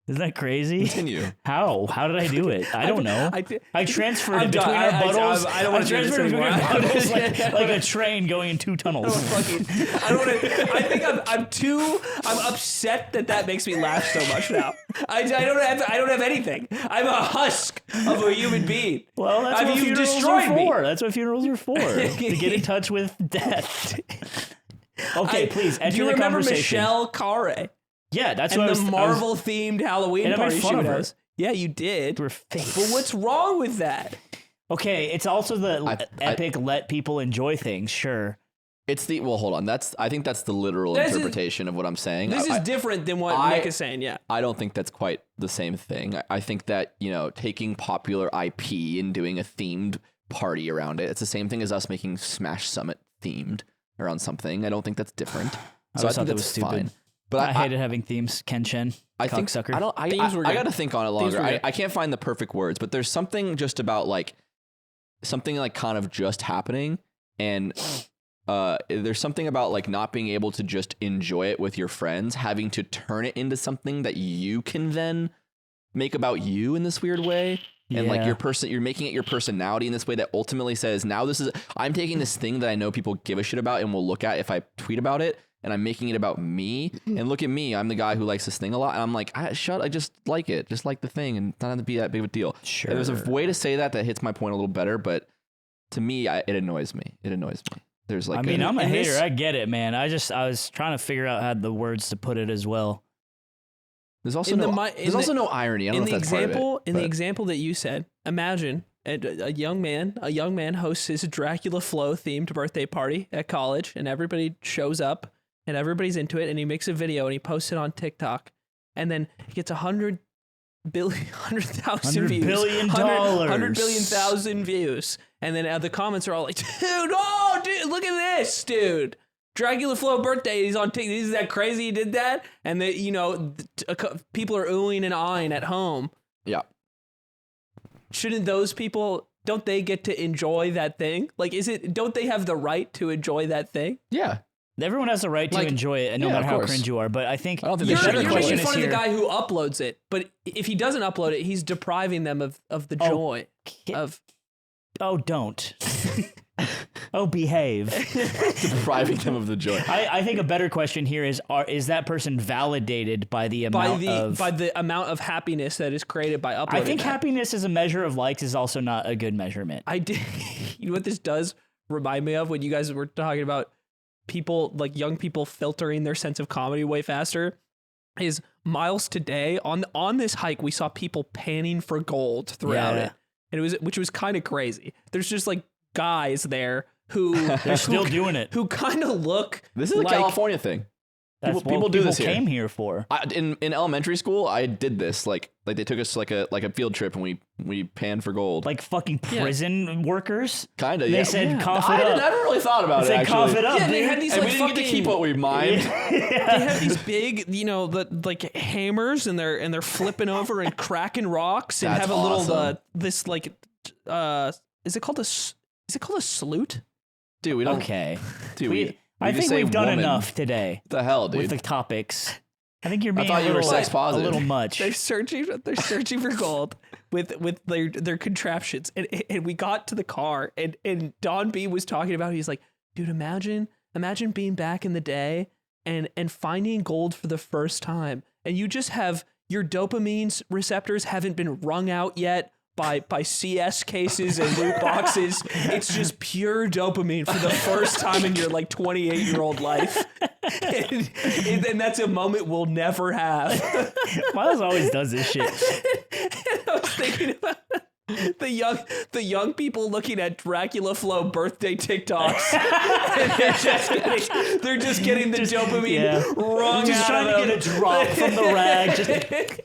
Isn't that crazy? Continue. How did I do it? I don't know. I transferred between our buttholes. I don't want to do this anymore. like a train going in two tunnels. I don't want to. I think I'm upset that makes me laugh so much now. I don't have anything. I'm a husk of a human being. Well, that's what funerals are for. That's what funerals are for. To get in touch with death. Okay, please enter the conversation. Do you remember Michelle Carre? Yeah, that's what the Marvel-themed Halloween party she was. Yeah, you did. We're fake. But what's wrong with that? Okay, it's also the epic let people enjoy things, sure. It's hold on. I think that's the literal interpretation of what I'm saying. This is different than what Nick is saying, yeah. I don't think that's quite the same thing. I think that, taking popular IP and doing a themed party around it, it's the same thing as us making Smash Summit themed around something. I don't think that's different. So I think that's stupid. Fine. But I hated having themes. Ken-Chen, cocksucker. I got to think on it longer. I can't find the perfect words, but there's something just about something kind of just happening, and there's something about not being able to just enjoy it with your friends, having to turn it into something that you can then make about you in this weird way. And you're making it your personality in this way that ultimately says, now I'm taking this thing that I know people give a shit about and will look at if I tweet about it, and I'm making it about me. And look at me, I'm the guy who likes this thing a lot. And I'm like, I just like it. Just like the thing, and not have to be that big of a deal. Sure. And there's a way to say that hits my point a little better, but to me, it annoys me. There's I'm a hater. I get it, man. I was trying to figure out how the words to put it as well. There's also no irony. I don't know if that's part of it. In the example that you said, imagine a young man hosts his Dracula Flow themed birthday party at college, and everybody shows up and everybody's into it, and he makes a video and he posts it on TikTok, and then he gets 100,000 views. $100 billion views. And then the comments are all like, dude, look at this, dude. Dracula Flow birthday. He's on TikTok. Isn't that crazy? He did that, and people are oohing and ahhing at home. Yeah. Shouldn't those people? Don't they get to enjoy that thing? Like, don't they have the right to enjoy that thing? Yeah. Everyone has the right to enjoy it, no matter how cringe you are. But I think I don't think you're making fun of the guy who uploads it, but if he doesn't upload it, he's depriving them of the joy of. Oh, don't. Oh, behave. Depriving them of the joy. I think a better question here is that person validated by the amount of happiness that is created by uploading? I think happiness as a measure of likes is also not a good measurement. You know what this does remind me of when you guys were talking about people, like young people filtering their sense of comedy way faster, is Miles today on this hike we saw people panning for gold throughout it, and which was kind of crazy. There's just like guys there who they're still doing it, who kind of look. This is a California thing. That's people do this here. Came here for. In elementary school, I did this. Like they took us like a field trip, and we panned for gold. Like fucking prison workers. Kinda. They said cough it up. I never really thought about it. They said cough it up. Yeah, they had these. And we didn't get to keep what we mined. They had these big, like hammers, and they're flipping over and cracking rocks, and That's have a little awesome. this like is it called a salute? Dude, we don't. Okay. Dude, I think we've done enough today. What the hell, dude? With the topics. I think you're being sex positive. a little much. They're searching for gold with their contraptions, and we got to the car, and Don B was talking about it. He's like, dude, imagine being back in the day and finding gold for the first time, and you just have your dopamine receptors haven't been wrung out yet by CS cases and loot boxes. It's just pure dopamine for the first time in your like 28-year-old life. And that's a moment we'll never have. Miles always does this shit. And I was thinking about the young people looking at Dracula Flow birthday TikToks. And they're just getting the dopamine wrung just out trying of to them. get a drop from the rag.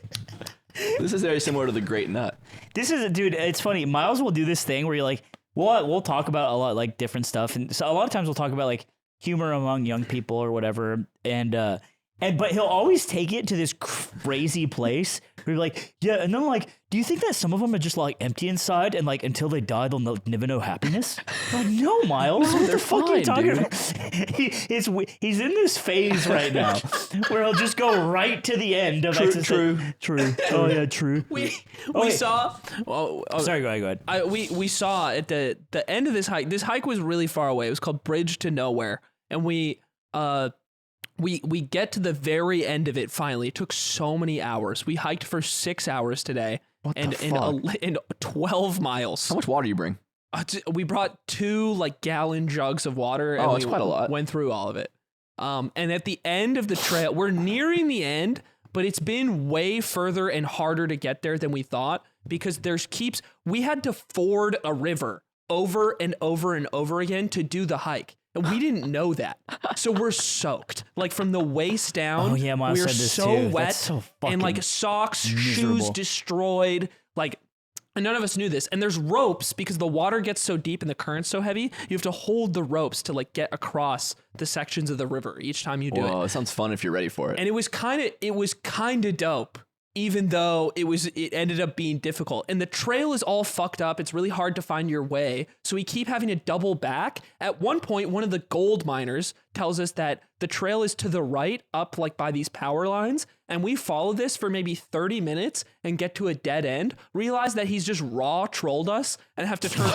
This is very similar to the Great Nut. Dude, it's funny. Miles will do this thing where you're like, we'll talk about a lot like different stuff, and so a lot of times we'll talk about like humor among young people or whatever, but he'll always take it to this crazy place where you're like, yeah, and then like, do you think that some of them are just like empty inside and like until they die they'll never know happiness? I'm like, no, Miles, what the fuck are you talking about? He's in this phase right now where he'll just go right to the end of True. Oh yeah, true. We saw. Sorry, go ahead. We saw at the end of this hike. This hike was really far away. It was called Bridge to Nowhere, and we get to the very end of it finally. It took so many hours. We hiked for 6 hours today. And 12 miles. How much water do you bring? We brought 2 like gallon jugs of water. And it's quite a lot. Went through all of it. And at the end of the trail, we're nearing the end, but it's been way further and harder to get there than we thought because we had to ford a river over and over and over again to do the hike. And we didn't know that. So we're soaked. Like from the waist down. Oh yeah, Miles we're said this so too. wet. That's so fucking and like socks, miserable. shoes destroyed. Like, and none of us knew this. And there's ropes because the water gets so deep and the current's so heavy. You have to hold the ropes to like get across the sections of the river each time you do it. Oh, it sounds fun if you're ready for it. And it was kind of dope. Even though it ended up being difficult. And the trail is all fucked up. It's really hard to find your way. So we keep having to double back. At one point, one of the gold miners tells us that the trail is to the right, up like by these power lines. And we follow this for maybe 30 minutes and get to a dead end, realize that he's just raw trolled us and have to turn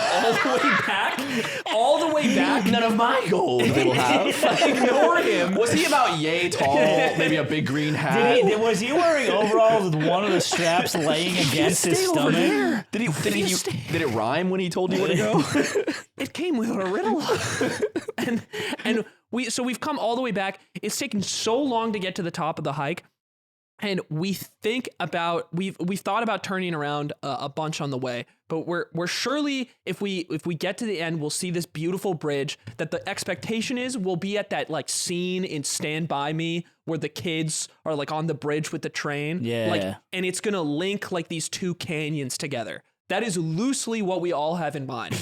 all the way back. None of my gold they will have. Ignore him. Was he about yay tall? Maybe a big green hat? Was he wearing overalls with one of the straps laying against his stomach? Did it rhyme when he told you where to go? It came with a riddle. and we've come all the way back. It's taken so long to get to the top of the hike. And we've thought about turning around a bunch on the way, but we're surely if we get to the end, we'll see this beautiful bridge that the expectation is we'll be at that like scene in Stand By Me where the kids are like on the bridge with the train. Yeah. Like, and it's gonna link like these 2 canyons together. That is loosely what we all have in mind.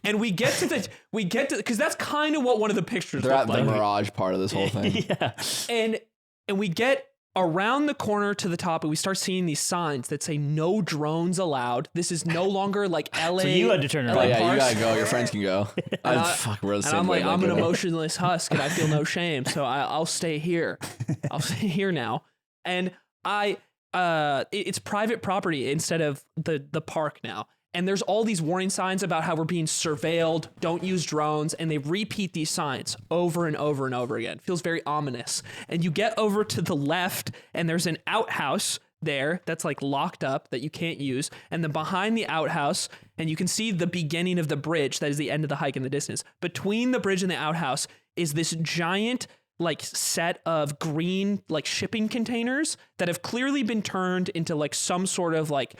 And we get to because that's kind of what one of the pictures They're look at like. the mirage part of this whole thing. Yeah. And we get around the corner to the top and we start seeing these signs that say no drones allowed. This is no longer like LA. So you had to turn LA around. Oh, yeah, you Parks. gotta go. Your friends can go. Fuck, we're the And same I'm like, I'm an wavelength. emotionless husk and I feel no shame. So I'll stay here. I'll stay here now. And it's private property instead of the park now. And there's all these warning signs about how we're being surveilled, don't use drones, and they repeat these signs over and over and over again. It feels very ominous. And you get over to the left, and there's an outhouse there that's like locked up that you can't use. And then behind the outhouse, and you can see the beginning of the bridge, that is the end of the hike in the distance. Between the bridge and the outhouse is this giant like set of green like shipping containers that have clearly been turned into like some sort of like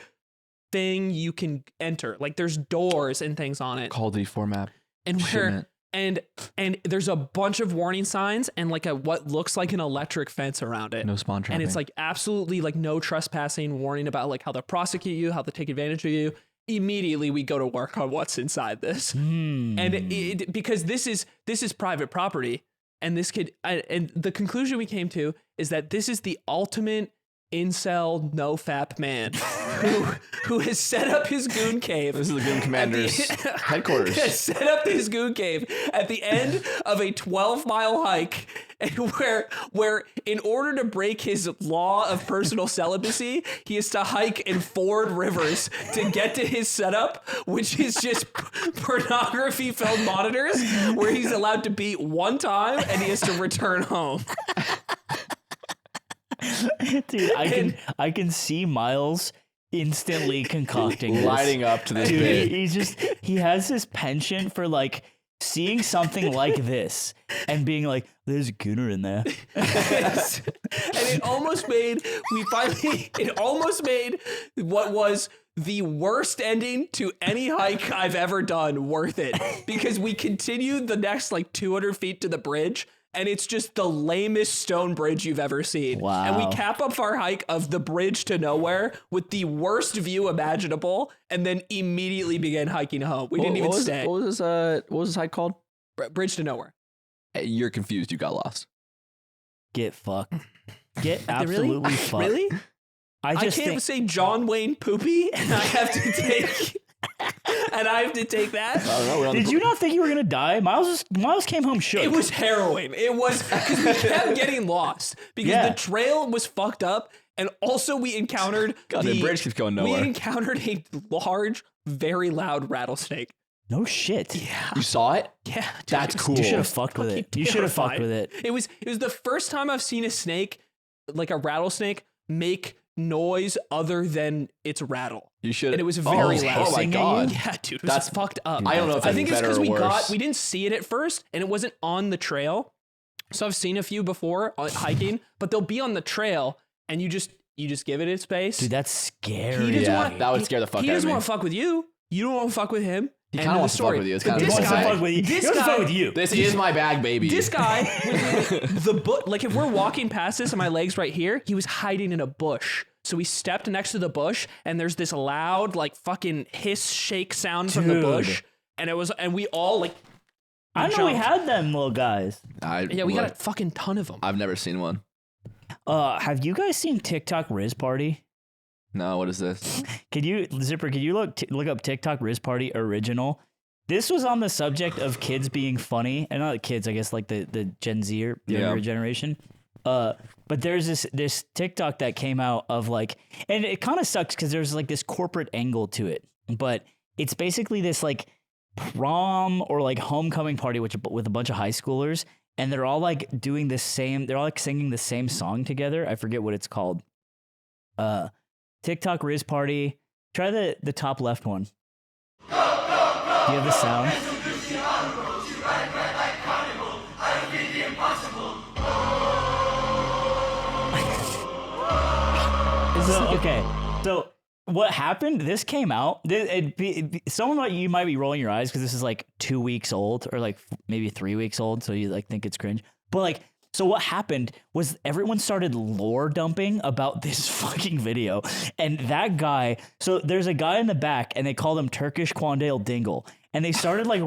thing you can enter. Like there's doors and things on it. Call of Duty format. And where Shipment. and there's a bunch of warning signs and like what looks like an electric fence around it. No spawn trapping. And it's like absolutely like no trespassing, warning about like how they'll prosecute you, how they'll take advantage of you. Immediately we go to work on what's inside this. And because this is private property, and this could and the conclusion we came to is that this is the ultimate incel no-fap man who has set up his goon cave. This is the Goon Commander's headquarters. Has set up his goon cave at the end of a 12-mile hike, and where in order to break his law of personal celibacy, he has to hike and ford rivers to get to his setup, which is just pornography-filled monitors where he's allowed to beat one time and he has to return home. Dude, I can see Miles instantly concocting this. Lighting up to this Dude, bit. he has this penchant for like seeing something like this and being like, there's a gooner in there. And it almost made what was the worst ending to any hike I've ever done worth it, because we continued the next like 200 feet to the bridge. And it's just the lamest stone bridge you've ever seen. Wow. And we cap up our hike of the bridge to nowhere with the worst view imaginable, and then immediately began hiking home. We didn't even stay. What was this hike called? Bridge to nowhere. Hey, you're confused. You got lost. Get fucked. Get absolutely fucked. Really? I I just can't think, say John Wayne Poopy, and I have to take... And I have to take that. I don't know. We're on did the you not think you were gonna die? Miles came home shook. It was harrowing. It was because we kept getting lost because the trail was fucked up, and also we encountered God, the bridge keeps going nowhere. We encountered a large, very loud rattlesnake. No shit. Yeah, You saw it? yeah, dude, That's it was cool. You should have fucked with it. You should have fucked terrifying. with it. It was the first time I've seen a snake, like a rattlesnake, make noise other than its rattle. You should. And it was very loud. Oh my Hissing at god. Yeah, dude, it was That's fucked up. I don't know if I think that's it's better because or worse. we didn't see it at first, and it wasn't on the trail. So I've seen a few before hiking, but they'll be on the trail, and you just give it its space. Dude, that's scary. He doesn't Yeah, want, that would scare the fuck He out of doesn't me. want to fuck with you. You don't want to fuck with him. He End kind of of wants to fuck story. with you. It's But kind of this He wants to guy- fuck with you. this He wants to guy- fuck with you. This is my bag, baby. This guy, the bush, like if we're walking past this and my leg's right here, he was hiding in a bush. So we stepped next to the bush, and there's this loud, like fucking hiss, shake sound from the Dude. bush, and we all like. I know we jumped. had them little guys. Yeah, we got a fucking ton of them. I've never seen one. Have you guys seen TikTok Rizz Party? No, what is this? Could you look up TikTok Rizz Party original? This was on the subject of kids being funny, and not kids, I guess, like the Gen Z or the younger generation. But there's this TikTok that came out of like, and it kind of sucks because there's like this corporate angle to it, but it's basically this like prom or like homecoming party with a bunch of high schoolers, and they're all like doing the same. They're all like singing the same song together. I forget what it's called. TikTok Rizz Party. Try the top left one. Do you have the sound? Okay, so what happened? This came out. Some of you might be rolling your eyes because this is like 2 weeks old or like maybe 3 weeks old, so you like think it's cringe. But like So what happened was everyone started lore dumping about this fucking video. And that guy, so there's a guy in the back and they called him Turkish Quandale Dingle. And they started like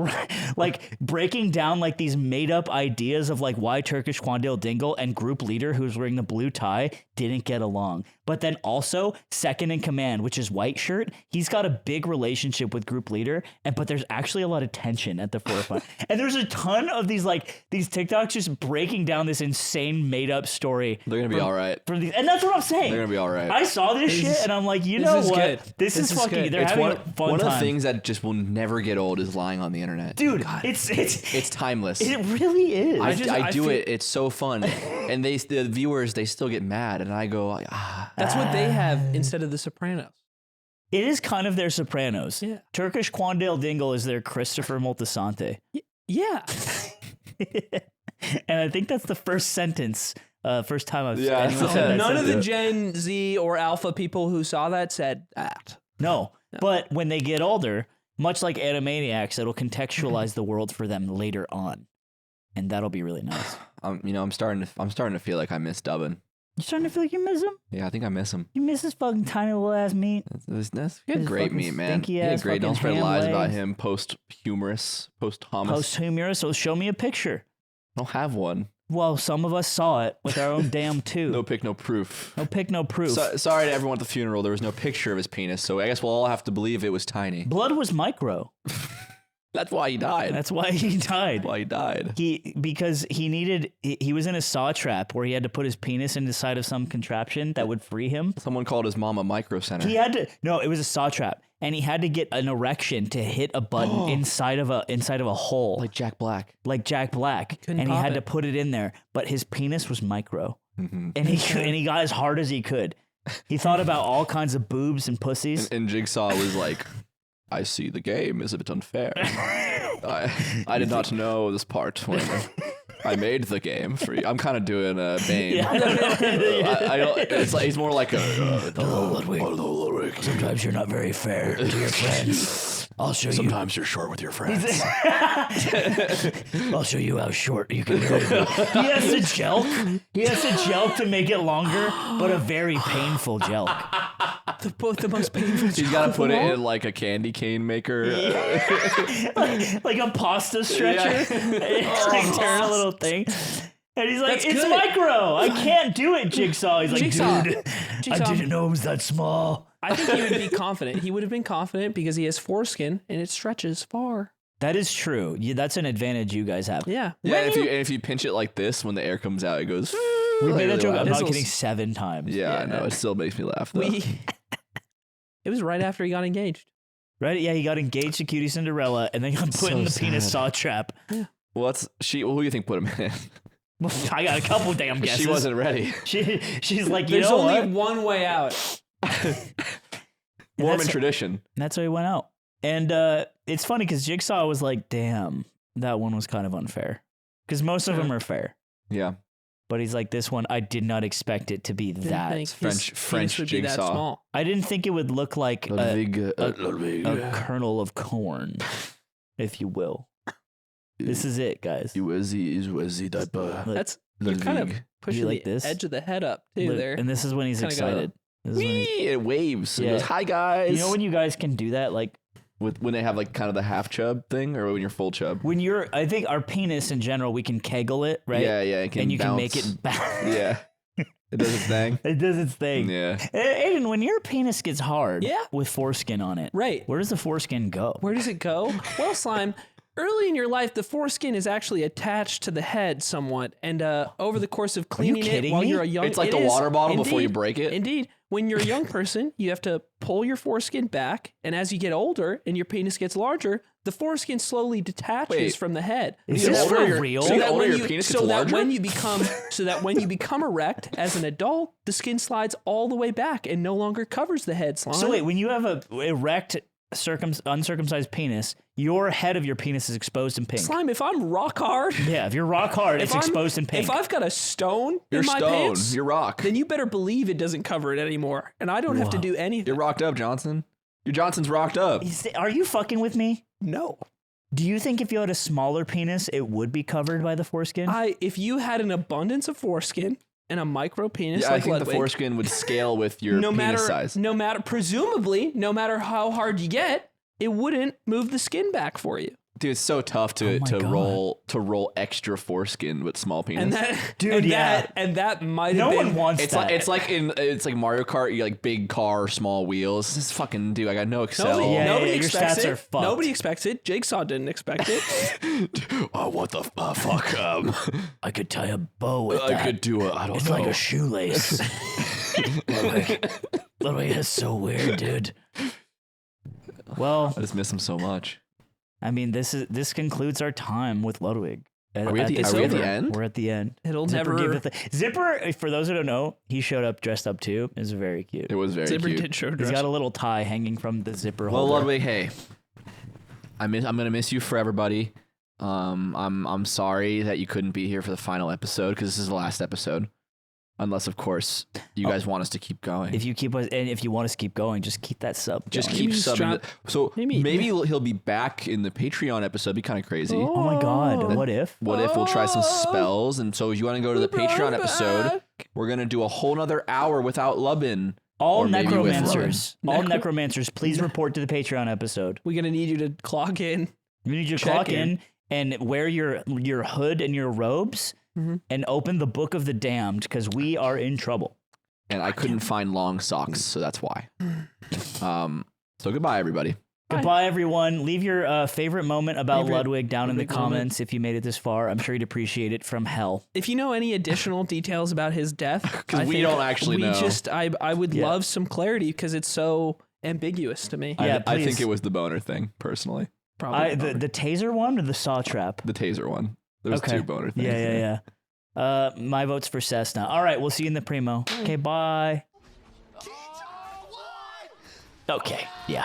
breaking down like these made up ideas of like why Turkish Quandale Dingle and group leader who's wearing the blue tie didn't get along. But then also second in command, which is white shirt, he's got a big relationship with group leader. But there's actually a lot of tension at the forefront. And there's a ton of these TikToks just breaking down this insane made up story. They're gonna be all right. And that's what I'm saying. They're gonna be all right. I saw this shit and I'm like, you know what? Good. This is fucking. good. They're It's having one, a fun one time. of the things that just will never get old is lying on the internet. Dude, It's timeless. it really is. I do feel- it. It's so fun, and the viewers they still get mad, and I go, ah. That's what they have instead of The Sopranos. It is kind of their Sopranos. Yeah. Turkish Quandale Dingle is their Christopher Moltisanti. Yeah. And I think that's the first sentence, first time I've Yeah, anyone that's said that None of the sentence. Gen Z or Alpha people who saw that said that. No, but when they get older, much like Animaniacs, it'll contextualize the world for them later on. And that'll be really nice. I'm starting to feel like I miss dubbing. You starting to feel like you miss him? Yeah, I think I miss him. You miss his fucking tiny little ass meat? He had His great fucking meat, man. stinky He had ass great. Don't fucking spread ham lies about legs. him. Posthumous. Posthumous, so show me a picture. I don't have one. Well, some of us saw it with our own damn too. No pic, no proof. No pic, no proof. Sorry to everyone at the funeral. There was no picture of his penis, so I guess we'll all have to believe it was tiny. Blood was micro. That's why he died. That's why he died. why he died. Because he was in a saw trap where he had to put his penis in the side of some contraption that would free him. Someone called his mom a micro center. He had to it was a saw trap, and he had to get an erection to hit a button inside of a hole, like Jack Black. like Jack Black, Couldn't and he pop had it. to put it in there. But his penis was micro, Mm-hmm. and he got as hard as he could. He thought about all kinds of boobs and pussies. And Jigsaw was like, I see the game is a bit unfair. I did not know this part when I made the game for you. I'm kind of doing a Bane. Yeah. I don't, it's like he's more like a Hello, Ludwig. Hello, Ludwig. Sometimes you're not very fair to your friends. I'll show you. Sometimes you're short with your friends. I'll show you how short you can go. He has to jelk. He has to jelk to make it longer, but a very painful jelk. Both the most painful. He's got to put it in like a candy cane maker. like a pasta stretcher. Like turn a little thing. And he's like, That's it's good. micro. I can't do it, Jigsaw. He's like, Jigsaw. dude, Jigsaw. I didn't know it was that small. I think he would be confident. He would have been confident because he has foreskin and it stretches far. That is true. That's an advantage you guys have. Yeah. Yeah, if you pinch it like this, when the air comes out, it goes. We made that really joke, I'm loud. not Fizzles. kidding, 7 times. Yeah, I Yeah, know. no. It still makes me laugh though. It was right after he got engaged. Right? Yeah, he got engaged to Cutie Cinderella and then got put in the So penis sad. saw trap. Who do you think put him in? I got a couple damn guesses. She wasn't ready. She's like, you There's know only what? one way out. Mormon that's- tradition. And that's how he went out. And it's funny because Jigsaw was like, damn, that one was kind of unfair. Because most of them are fair. Yeah. But he's like, this one, I did not expect it to be Didn't that. think French- his French penis would be that jigsaw. small. I didn't think it would look like Ludwig. a kernel of corn, if you will. This is it, guys. Was the diaper? Look, That's you're kind of pushing like the this? edge of the head up too look, there. and this is when he's Kinda go, excited. This is when Wee! It waves. It Yeah. goes, hi guys. you know when you guys can do that, like when they have like kind of the half chub thing, or when you're full chub. when you're. I think our penis in general, we can kegel it, right? Yeah, yeah. It can and you can make bounce. it bounce. Yeah. It does its thing. It does its thing. Yeah. Aiden, when your penis gets hard, Yeah. with foreskin on it, Right. where does the foreskin go? Where does it go? Well, Slime, early in your life, the foreskin is actually attached to the head somewhat. And over the course of cleaning it kidding while me? you're a young... It's like it the is. water bottle before you Indeed. break it. Indeed. When you're a young person, you have to pull your foreskin back. And as you get older and your penis gets larger, the foreskin slowly detaches Wait. from the head. Is You get this older, for your- real? so you get older, when your you, penis so gets that larger? when you become erect as an adult, the skin slides all the way back and no longer covers the head. Slime. So wait, when you have a erect, uncircumcised penis, your head of your penis is exposed in pink. Slime, if I'm rock hard, Yeah, if you're rock hard, it's I'm- exposed in pink. If I've got a stone You're in my stone. pants, You're rock. then you better believe it doesn't cover it anymore, and I don't have to Whoa. do anything. You're rocked up, Johnson. Your Johnson's rocked up. Are you fucking with me? No, Do you think if you had a smaller penis, it would be covered by the foreskin? If you had an abundance of foreskin and a micro penis, Yeah, like I think Ludwig, the foreskin would scale with your penis size. Presumably, no matter how hard you get, it wouldn't move the skin back for you. Dude, it's so tough to God. roll extra foreskin with small penis. And that, Dude, and yeah. that might have no been. one wants It's that. like Mario Kart. You like big car, small wheels. This is fucking dude. I got no Excel. Nobody your expects stats it. are fucked. Nobody expects it. Jigsaw didn't expect it. Oh, what the fuck? I could tie a bow with I that. could do it. I don't It's know. like a shoelace. Ludwig is so weird, dude. Well, I just miss him so much. I mean, this concludes our time with Ludwig. Are we at the end? We're at the end. It'll Zipper never. gave the Zipper, for those who don't know, he showed up dressed up too. It was very cute. It was very Zipper cute. did show He's dress. got a little tie hanging from the zipper Well, holder. Ludwig, hey, I'm gonna miss you forever, buddy. I'm sorry that you couldn't be here for the final episode because this is the last episode. Unless, of course, you guys want us to keep going. If you keep us, and if you want us to keep going, just keep that sub. Just going. keep Maybe subbing. strap- So maybe- maybe he'll be back in the Patreon episode. Be kind of crazy. Oh my God! What if? What if we'll try some spells? And so if you want to go to the Patreon episode, we're gonna do a whole nother hour without Lubbin. All Or maybe with necromancers, all Necro- necromancers, please report to the Patreon episode. We're gonna need you to clock in. We need you to Check clock in. in and wear your hood and your robes and open the Book of the Damned because we are in trouble. And I couldn't find long socks, so that's why. So goodbye, everybody. Goodbye, everyone. Leave your favorite moment about Favorite Ludwig down in the Ludwig moment. comments if you made it this far. I'm sure you'd appreciate it from hell. If you know any additional details about his death, 'Cause I we think don't actually know. I would Yeah. love some clarity because it's so ambiguous to me. Yeah, I think please. it was the boner thing, personally. Probably. The taser one or the saw trap? The taser one. There was Okay. two boner things. Yeah. My vote's for Cesna. All right, we'll see you in the primo. Okay, bye. Okay, yeah.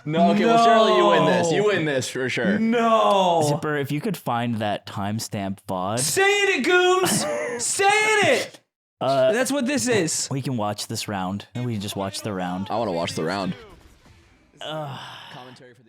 No, okay, well, Shirley, you win this. You win this for sure. no. Zipper, if you could find that timestamp VOD, Saying it, goons. Saying it. That's what this is. we can watch this round. And we can just watch the round. I want to watch the round. Commentary for